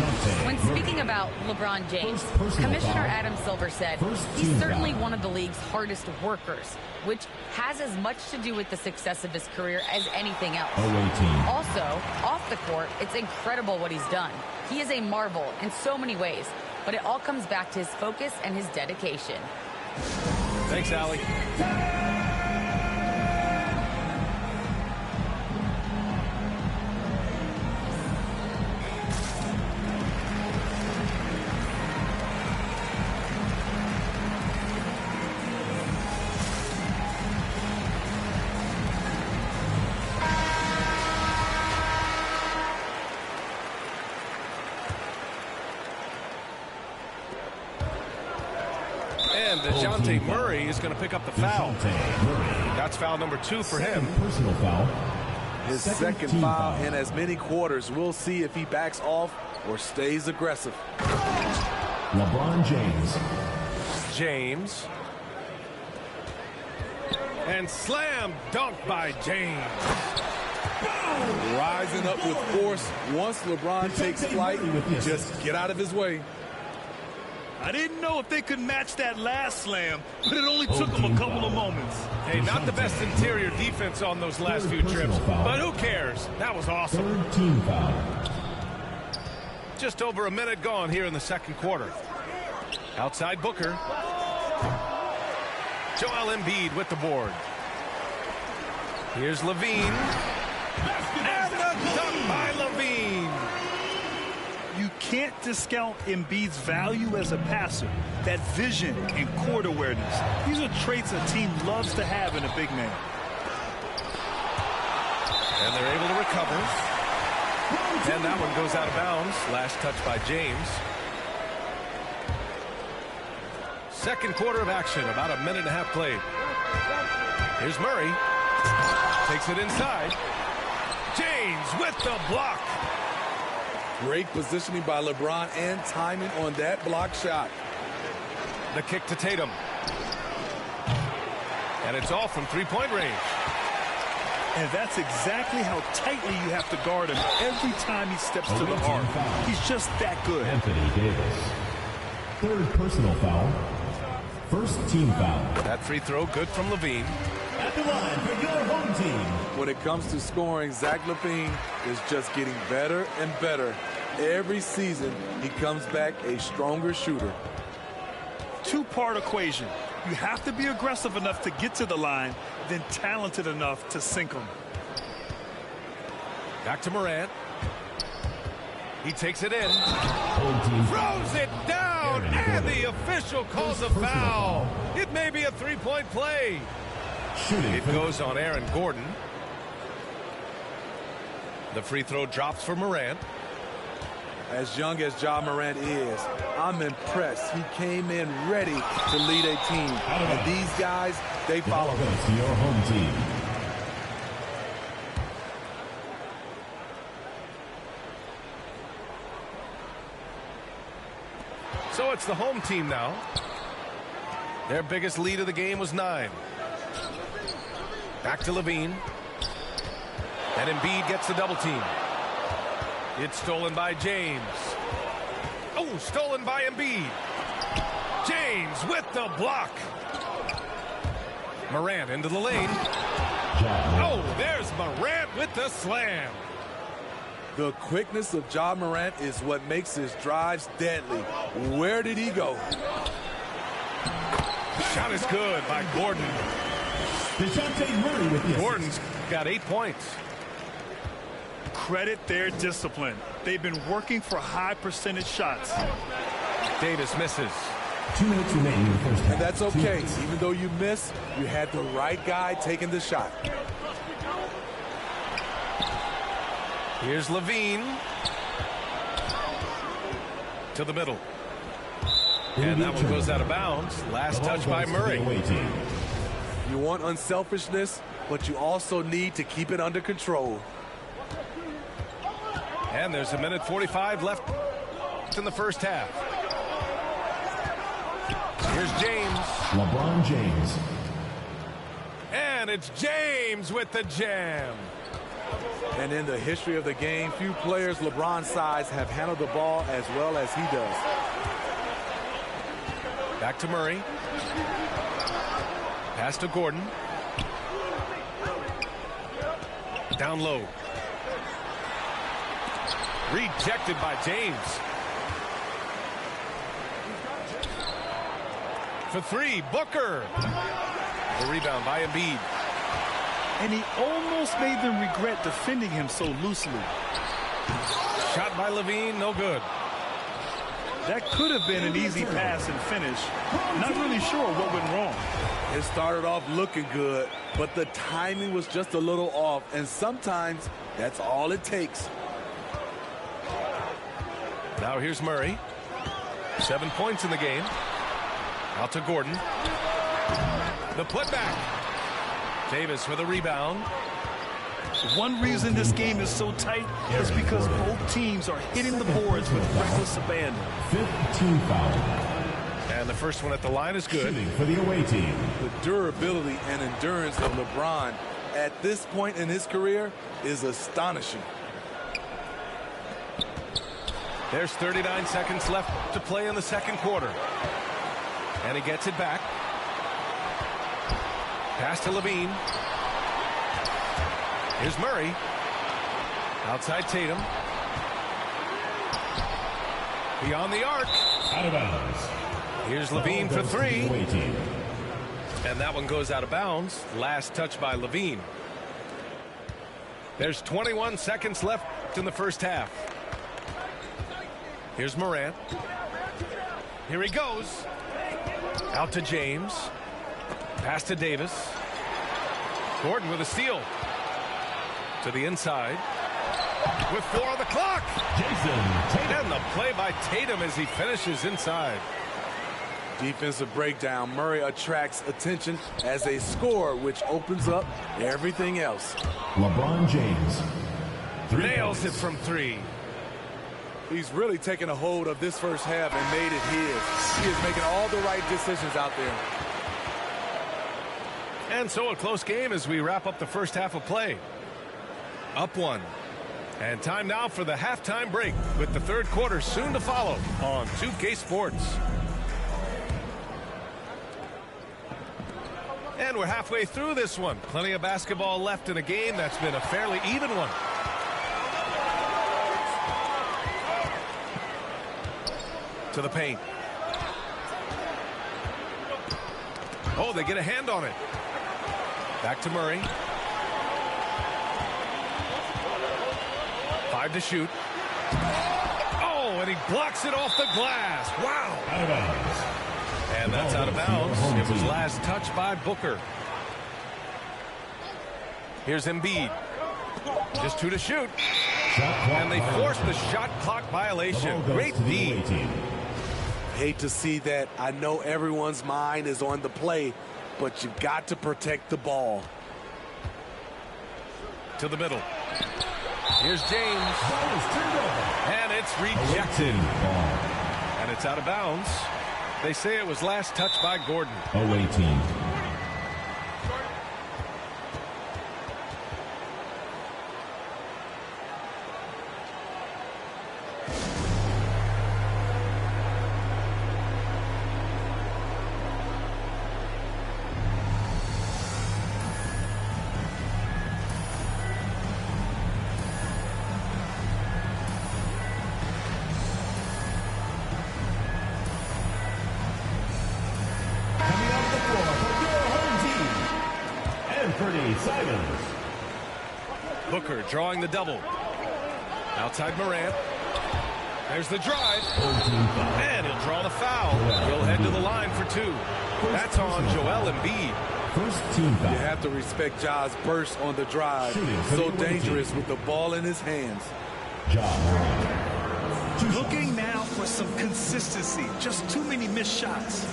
when speaking about LeBron James, Commissioner Adam Silver said he's certainly one of the league's hardest workers, which has as much to do with the success of his career as anything else. Also, off the court, it's incredible what he's done. He is a marvel in so many ways, but it all comes back to his focus and his dedication. Thanks, Allie. And DeJounte Murray is going to pick up the foul. That's foul number 2 for him. Personal foul. His second foul in as many quarters. We'll see if he backs off or stays aggressive. LeBron James. James. And slam dunk by James. Rising up with force. Once LeBron takes flight, just get out of his way. I didn't know if they could match that last slam, but it only took them a couple of moments. Hey, not the best interior defense on those last few trips, but who cares? That was awesome. Third team foul. Just over a minute gone here in the second quarter. Outside Booker. Joel Embiid with the board. Here's Levine. And the dunk by Levine. You can't discount Embiid's value as a passer, that vision and court awareness. These are traits a team loves to have in a big man. And they're able to recover. And that one goes out of bounds. Last touch by James. Second quarter of action, about a minute and a half played. Here's Murray. Takes it inside. James with the block. Great positioning by LeBron and timing on that block shot. The kick to Tatum. And it's all from three-point range. And that's exactly how tightly you have to guard him every time he steps to the arc. He's just that good. Anthony Davis. Third personal foul. First team foul. That free throw good from Levine. At the line for your home team. When it comes to scoring, Zach LaVine is just getting better and better. Every season, he comes back a stronger shooter. Two-part equation. You have to be aggressive enough to get to the line, then talented enough to sink them. Back to Morant. He takes it in. Throws it down. And the official calls a foul. It may be a three-point play. It goes on Aaron Gordon. The free throw drops for Morant. As young as Ja Morant is, I'm impressed. He came in ready to lead a team. And these guys, they follow him. To your home team. So it's the home team now. Their biggest lead of the game was 9. Back to Levine. And Embiid gets the double team. It's stolen by James. Oh, stolen by Embiid. James with the block. Morant into the lane. Oh, there's Morant with the slam. The quickness of Ja Morant is what makes his drives deadly. Where did he go? Shot is good by Gordon. Gordon's got 8 points. Credit their discipline. They've been working for high percentage shots. Davis misses. 2 minutes remaining in the first half. And that's okay. Even though you miss, you had the right guy taking the shot. Here's Levine. To the middle. And that one goes out of bounds. Last touch by Murray. You want unselfishness, but you also need to keep it under control. And there's 1:45 left in the first half. Here's James. LeBron James. And it's James with the jam. And in the history of the game, few players LeBron's size have handled the ball as well as he does. Back to Murray. Pass to Gordon. Down low. Rejected by James. For 3, Booker. The rebound by Embiid. And he almost made them regret defending him so loosely. Shot by Levine, no good. That could have been an easy pass and finish. Not really sure what went wrong. It started off looking good, but the timing was just a little off, and sometimes that's all it takes. Now here's Murray. 7 points in the game. Out to Gordon. The putback. Davis with a rebound. One reason this game is so tight is because both teams are hitting the boards with reckless abandon. 15 foul. And the first one at the line is good. Shooting for the away team. The durability and endurance of LeBron at this point in his career is astonishing. There's 39 seconds left to play in the second quarter. And he gets it back. Pass to Levine. Here's Murray. Outside Tatum. Beyond the arc. Out of bounds. Here's Levine for 3. And that one goes out of bounds. Last touch by Levine. There's 21 seconds left in the first half. Here's Morant. Here he goes. Out to James. Pass to Davis. Gordon with a steal. To the inside. With 4 on the clock. And the play by Tatum as he finishes inside. Defensive breakdown. Murray attracts attention as a scorer, which opens up everything else. LeBron James. Nails it from 3. He's really taken a hold of this first half and made it his. He is making all the right decisions out there. And so a close game as we wrap up the first half of play. Up 1. And time now for the halftime break with the third quarter soon to follow on 2K Sports. And we're halfway through this one. Plenty of basketball left in a game that's been a fairly even one. To the paint. Oh, they get a hand on it. Back to Murray. 5 to shoot. Oh, and he blocks it off the glass. Wow. Out of bounds. And that's out of bounds. It was last touched by Booker. Here's Embiid. Just 2 to shoot. And they forced the shot clock violation. Great D. Hate to see that. I know everyone's mind is on the play, but you've got to protect the ball. To the middle. Here's James. And it's rejected. And it's out of bounds. They say it was last touched by Gordon. 0-18. Booker drawing the double. Outside Morant. There's the drive. And he'll draw the foul. He'll head to the line for 2. That's on Joel Embiid. First team foul. You have to respect Ja's burst on the drive. So dangerous with the ball in his hands. Looking now for some consistency. Just too many missed shots.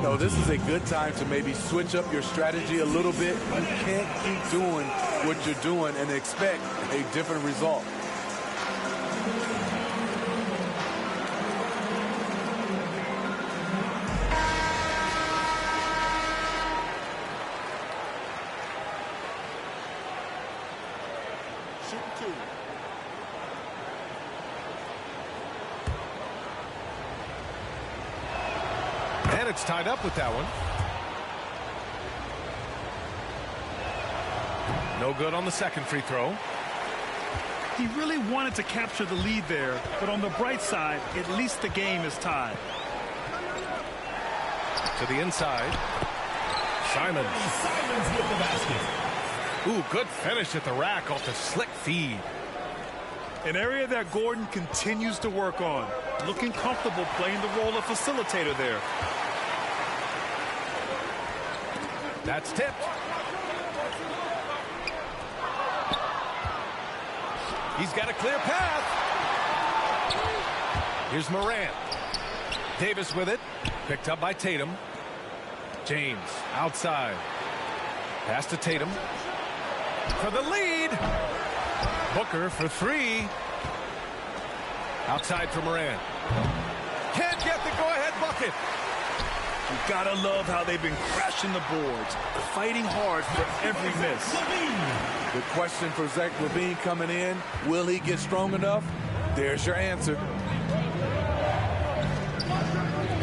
No, this is a good time to maybe switch up your strategy a little bit. You can't keep doing what you're doing and expect a different result. And it's tied up with that one. No good on the second free throw. He really wanted to capture the lead there, but on the bright side, at least the game is tied. To the inside. Simons. Simons with the basket. Ooh, good finish at the rack off the slick feed. An area that Gordon continues to work on. Looking comfortable playing the role of facilitator there. That's tipped. He's got a clear path. Here's Morant. Davis with it. Picked up by Tatum. James outside. Pass to Tatum. For the lead. Booker for 3. Outside for Morant. Can't get the go-ahead bucket. You gotta love how they've been crashing the boards, fighting hard for every miss. The question for Zach LaVine coming in, will he get strong enough? There's your answer.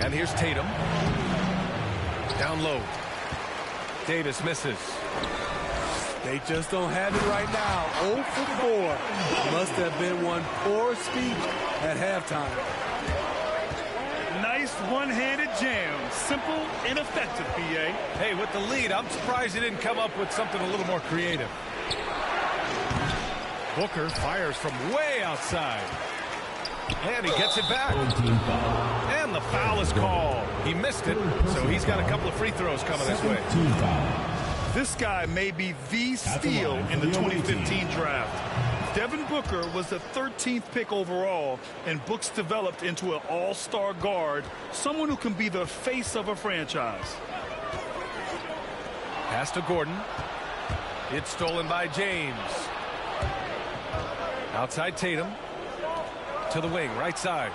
And here's Tatum. Down low. Davis misses. They just don't have it right now. 0 for 4. Must have been one poor speech at halftime. Nice one-handed jam. Simple and effective, PA. Hey, with the lead, I'm surprised he didn't come up with something a little more creative. Booker fires from way outside. And he gets it back. And the foul is called. He missed it, so he's got a couple of free throws coming his way. This guy may be the steal in the 2015 draft. Devin Booker was the 13th pick overall, and Books developed into an all-star guard, someone who can be the face of a franchise. Pass to Gordon. It's stolen by James. Outside Tatum. To the wing, right side.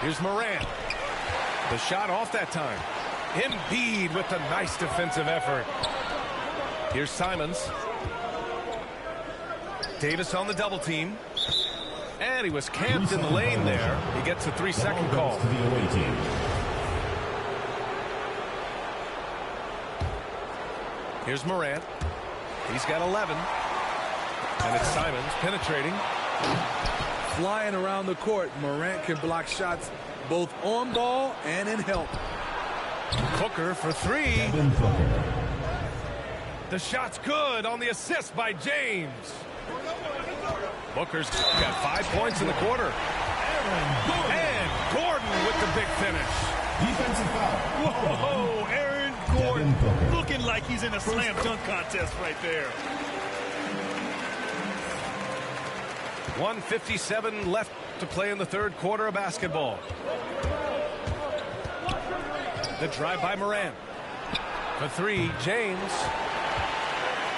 Here's Morant. The shot off that time. Embiid with a nice defensive effort. Here's Simons. Davis on the double team. And he was camped in the lane there. He gets a 3-second call. To the away team. Here's Morant. He's got 11. And it's Simons penetrating. Flying around the court, Morant can block shots both on ball and in help. Booker for 3. The shot's good on the assist by James. Booker's got 5 points in the quarter. And Gordon with the big finish. Defensive foul. Whoa, Aaron Gordon looking like he's in a slam dunk contest right there. 1:57 left to play in the third quarter of basketball. The drive by Morant. For three, James.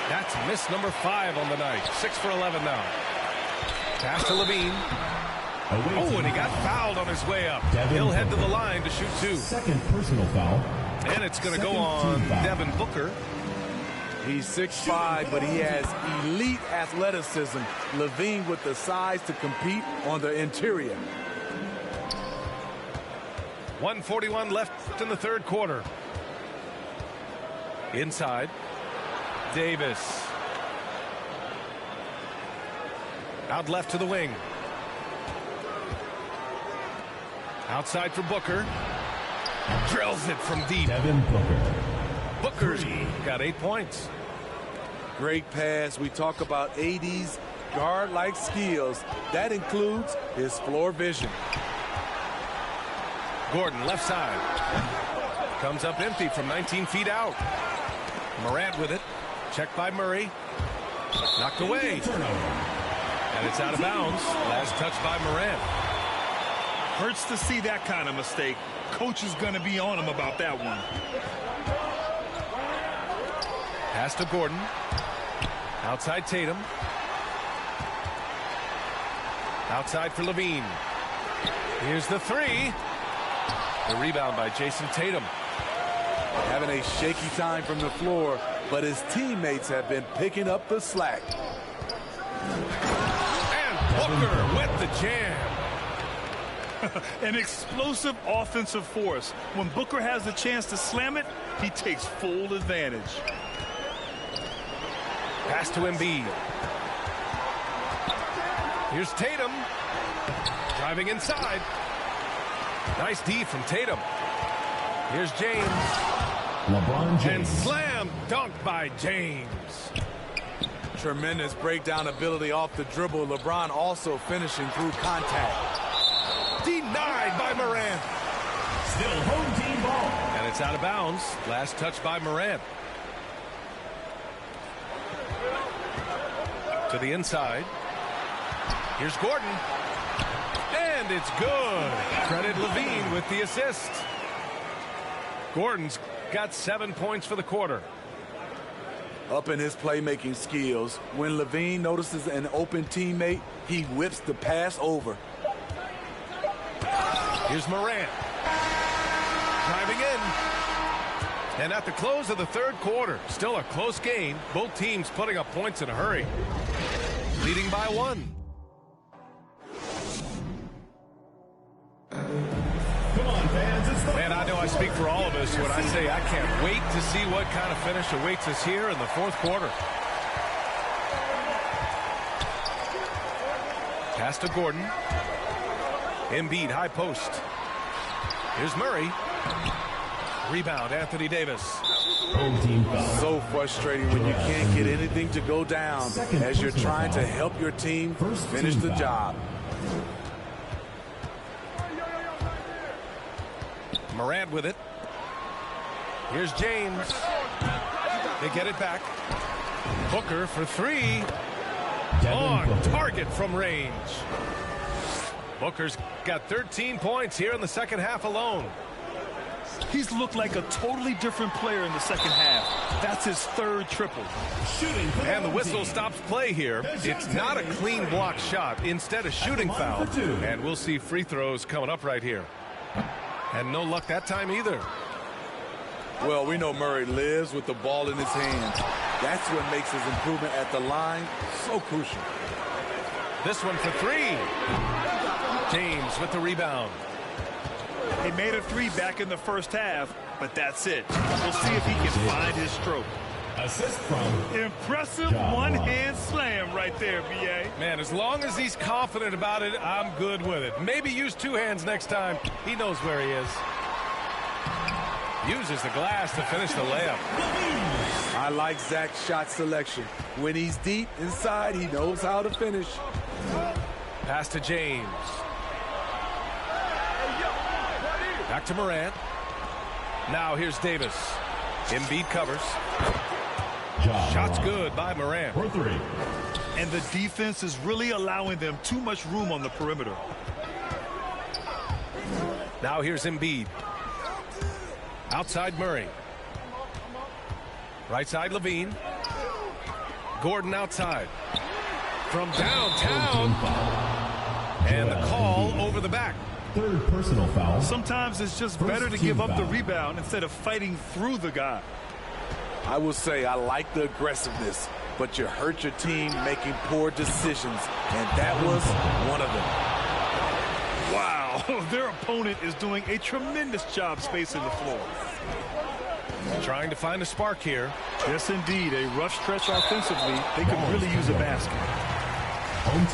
That's miss number 5 on the night. 6 for 11 now. Pass to Levine. Oh, and he got fouled on his way up. He'll head to the line to shoot 2. Second personal foul. And it's going to go on Devin Booker. He's 6'5", but he has elite athleticism. Levine with the size to compete on the interior. 1:41 left in the third quarter. Inside. Davis. Out left to the wing. Outside for Booker. Drills it from deep. Devin Booker. Booker's got 8 points. Great pass. We talk about AD's guard-like skills. That includes his floor vision. Gordon left side. Comes up empty from 19 feet out. Morant with it. Checked by Murray. Knocked away. And it's out of bounds. Last touch by Morant. Hurts to see that kind of mistake. Coach is going to be on him about that one. Pass to Gordon. Outside Tatum. Outside for Levine. Here's the 3. The rebound by Jason Tatum. Having a shaky time from the floor, but his teammates have been picking up the slack. And Booker with the jam. An explosive offensive force. When Booker has the chance to slam it, he takes full advantage. Pass to Embiid. Here's Tatum. Driving inside. Nice D from Tatum. Here's James. LeBron James. And slam dunk by James. Tremendous breakdown ability off the dribble. LeBron also finishing through contact. Denied by Morant. Still home team ball. And it's out of bounds. Last touch by Morant. To the inside. Here's Gordon. And it's good. Credit Levine with the assist. Gordon's got 7 points for the quarter. Up in his playmaking skills. When Levine notices an open teammate, he whips the pass over. Here's Morant. Driving in. And at the close of the third quarter, still a close game. Both teams putting up points in a hurry. Leading by 1. Come on, fans. It's the Man, I know I speak for all of us when I say I can't wait to see what kind of finish awaits us here in the fourth quarter. Pass to Gordon. Embiid, high post. Here's Murray. Rebound, Anthony Davis. home team foul. So frustrating when you can't get anything to go down as you're trying to help your team finish the job. Morant with it. Here's James. They get it back. Booker for 3. On target from range. Booker's got 13 points here in the second half alone. He's looked like a totally different player in the second half. That's his third triple. And the whistle stops play here. It's not a clean block shot. Instead, a shooting foul. And we'll see free throws coming up right here. And no luck that time either. Well, we know Murray lives with the ball in his hands. That's what makes his improvement at the line so crucial. This one for 3. James with the rebound. He made a 3 back in the first half, but that's it. We'll see if he can find his stroke. Assist from impressive one-hand slam right there, B.A. Man, as long as he's confident about it, I'm good with it. Maybe use 2 hands next time. He knows where he is. Uses the glass to finish the layup. I like Zach's shot selection. When he's deep inside, he knows how to finish. Pass to James. Back to Morant. Now here's Davis. Embiid covers. Shot's good by Morant. For 3. And the defense is really allowing them too much room on the perimeter. Now here's Embiid. Outside Murray. Right side Levine. Gordon outside. From downtown. And the call over the back. 3rd personal foul. Sometimes it's just better to give up the rebound instead of fighting through the guy. I will say I like the aggressiveness, but you hurt your team making poor decisions, and that was one of them. Wow, their opponent is doing a tremendous job spacing the floor. Trying to find a spark here. Yes, indeed. A rough stretch offensively. They could really use a basket.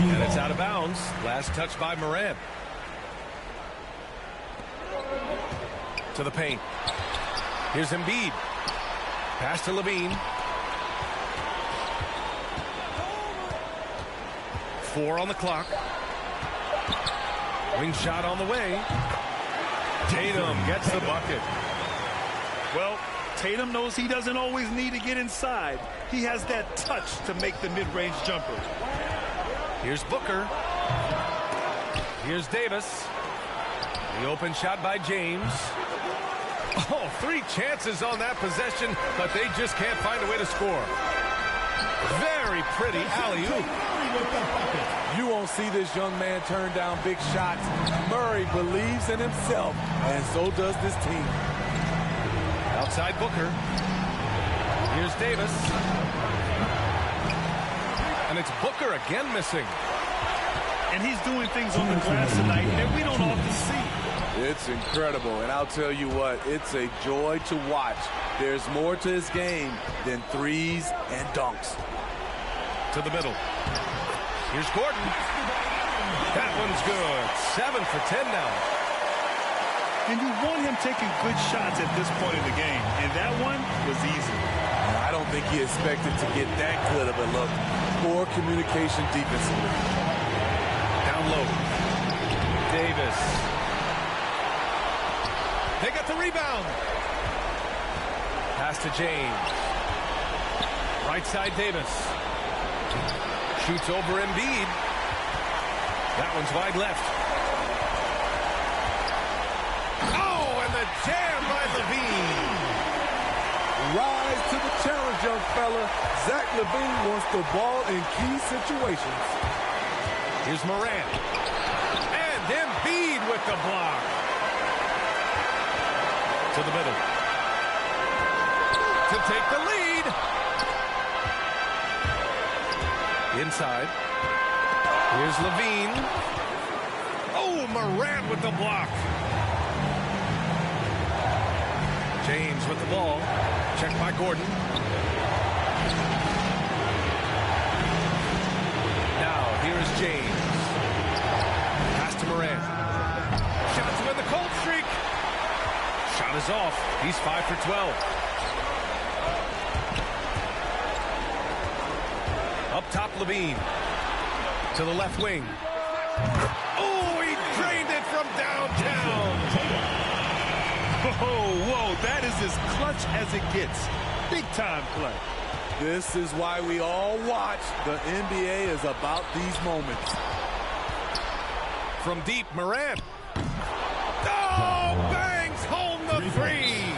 And it's out of bounds. Last touch by Morant. To the paint. Here's Embiid. Pass to Levine. 4 on the clock. Wing shot on the way. Tatum gets the bucket. Well, Tatum knows he doesn't always need to get inside. He has that touch to make the mid-range jumper. Here's Booker. Here's Davis. The open shot by James. Oh, 3 chances on that possession, but they just can't find a way to score. Very pretty alley-oop. You won't see this young man turn down big shots. Murray believes in himself, and so does this team. Outside Booker. Here's Davis. And it's Booker again missing. And he's doing things on the glass tonight that we don't often see. It's incredible, and I'll tell you what, it's a joy to watch. There's more to his game than threes and dunks. To the middle. Here's Gordon. That one's good. 7 for 10 now. And you want him taking good shots at this point in the game, and that one was easy. I don't think he expected to get that good of a look. Poor communication defensively. Down low. Davis. They got the rebound. Pass to James. Right side Davis. Shoots over Embiid. That one's wide left. Oh, and the jam by Levine. Rise to the challenge, young fella. Zach Levine wants the ball in key situations. Here's Morant. And Embiid with the block. To the middle. To take the lead. Inside. Here's Levine. Oh, Morant with the block. James with the ball. Checked by Gordon. Now, here is James. Pass to Morant. Shot to win the cold streak. Shot is off. He's 5 for 12. Up top, Levine. To the left wing. Oh, he drained it from downtown. Whoa, that is as clutch as it gets. Big time play. This is why we all watch. The NBA is about these moments. From deep, Morant. Oh, bangs home the 3.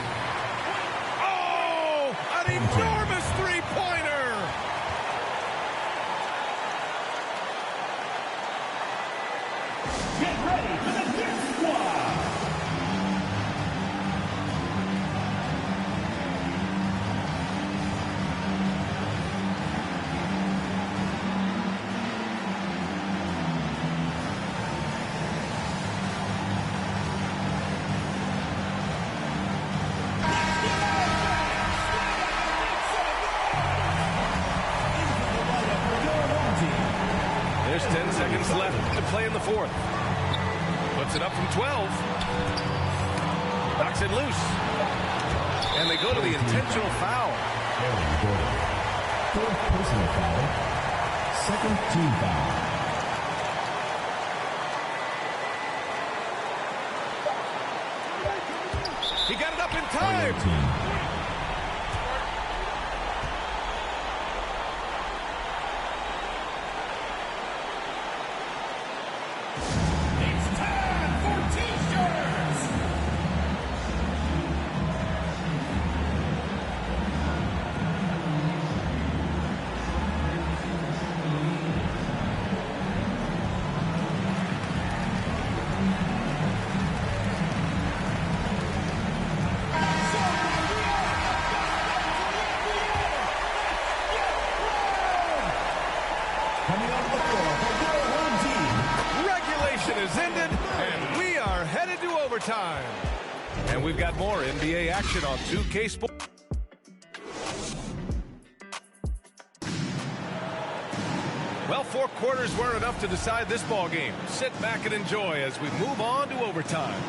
Oh, an enormous three-pointer. Get ready for the Dirt Squad. There's 10 seconds left to play in the 4th. Puts it up from 12. Knocks it loose. And they go to the intentional foul. Aaron Gordon. 4th personal foul. 2nd team foul. He got it up in time. Time. And we've got more NBA action on 2K Sports. Well, 4 quarters weren't enough to decide this ball game. Sit back and enjoy as we move on to overtime.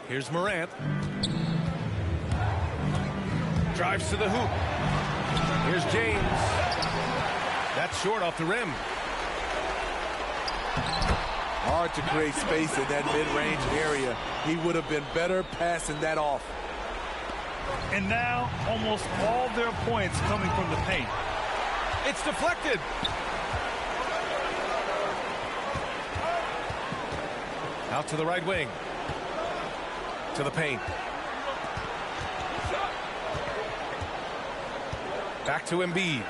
Here's Morant. Drives to the hoop. Here's James. That's short off the rim. Hard to create space in that mid-range area. He would have been better passing that off. And now, almost all their points coming from the paint. It's deflected. Out to the right wing. To the paint. Back to Embiid.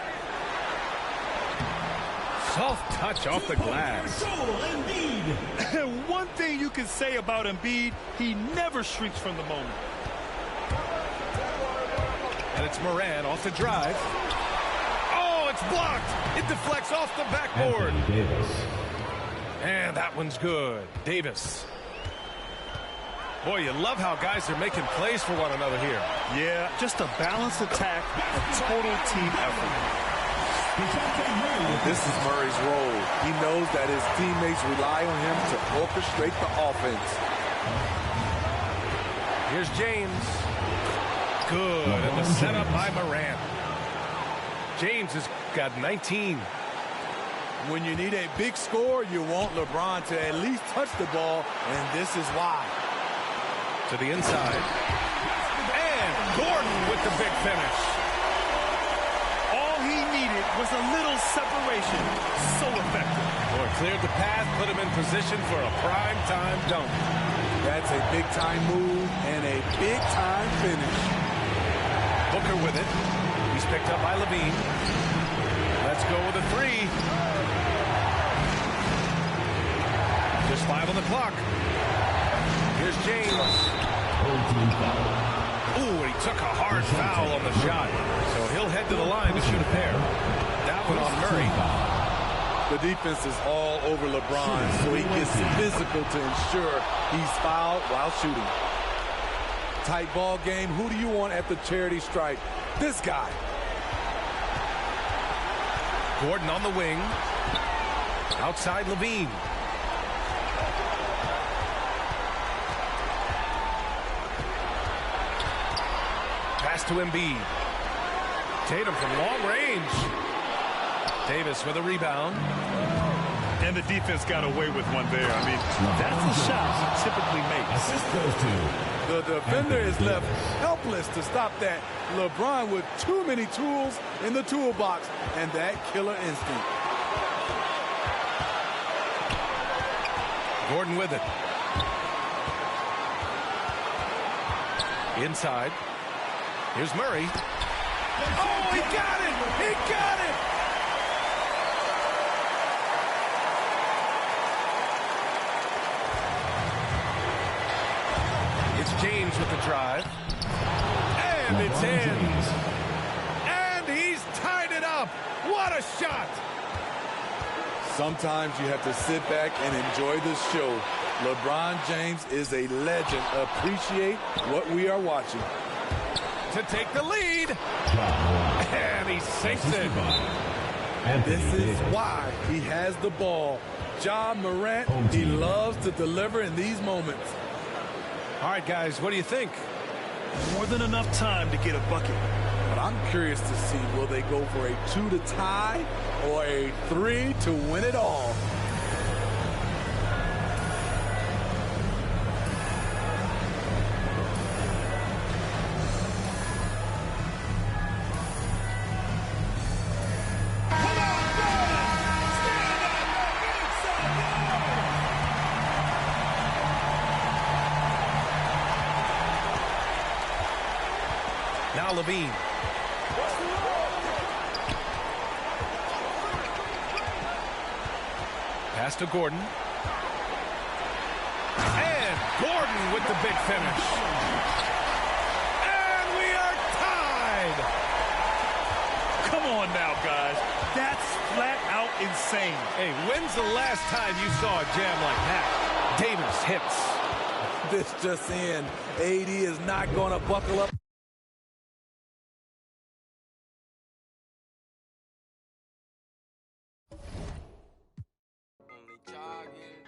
Soft touch off the glass. One thing you can say about Embiid, he never shrinks from the moment. And it's Morant off the drive. Oh, it's blocked. It deflects off the backboard. And that one's good. Davis. Boy, you love how guys are making plays for one another here. Yeah, just a balanced attack, a total team effort. This is Murray's role. He knows that his teammates rely on him to orchestrate the offense. Here's James. Good. And the setup by Morant. James has got 19. When you need a big score, you want LeBron to at least touch the ball, and this is why. To the inside. And Gordon with the big finish. All he needed was a little separation. So effective. Boy, cleared the path, put him in position for a prime-time dunk. That's a big-time move and a big-time finish. Booker with it. He's picked up by Levine. Let's go with a three. Just 5 on the clock. Here's James. Ooh, he took a hard foul on the shot. So he'll head to the line to shoot a pair. That one on Murray. The defense is all over LeBron, so he gets physical to ensure he's fouled while shooting. Tight ball game. Who do you want at the charity stripe? This guy. Gordon on the wing. Outside Levine. Pass to Embiid. Tatum from long range. Davis with a rebound. And the defense got away with one there. I mean, that's the shot he typically makes. Assist goes to The defender is left helpless to stop that. LeBron with too many tools in the toolbox and that killer instinct. Gordon with it. Inside. Here's Murray. Oh, he got it! He got it! It's James with the drive. And it's in. And he's tied it up. What a shot! Sometimes you have to sit back and enjoy the show. LeBron James is a legend. Appreciate what we are watching. To take the lead. And he sinks it. This is why he has the ball. Ja Morant, he loves to deliver in these moments. All right, guys, what do you think? More than enough time to get a bucket. But I'm curious to see, will they go for a 2 to tie or a 3 to win it all. Now Levine. Pass to Gordon. And Gordon with the big finish. And we are tied. Come on now, guys. That's flat out insane. Hey, when's the last time you saw a jam like that? Davis hits. This just in. AD is not going to buckle up. Only jogging.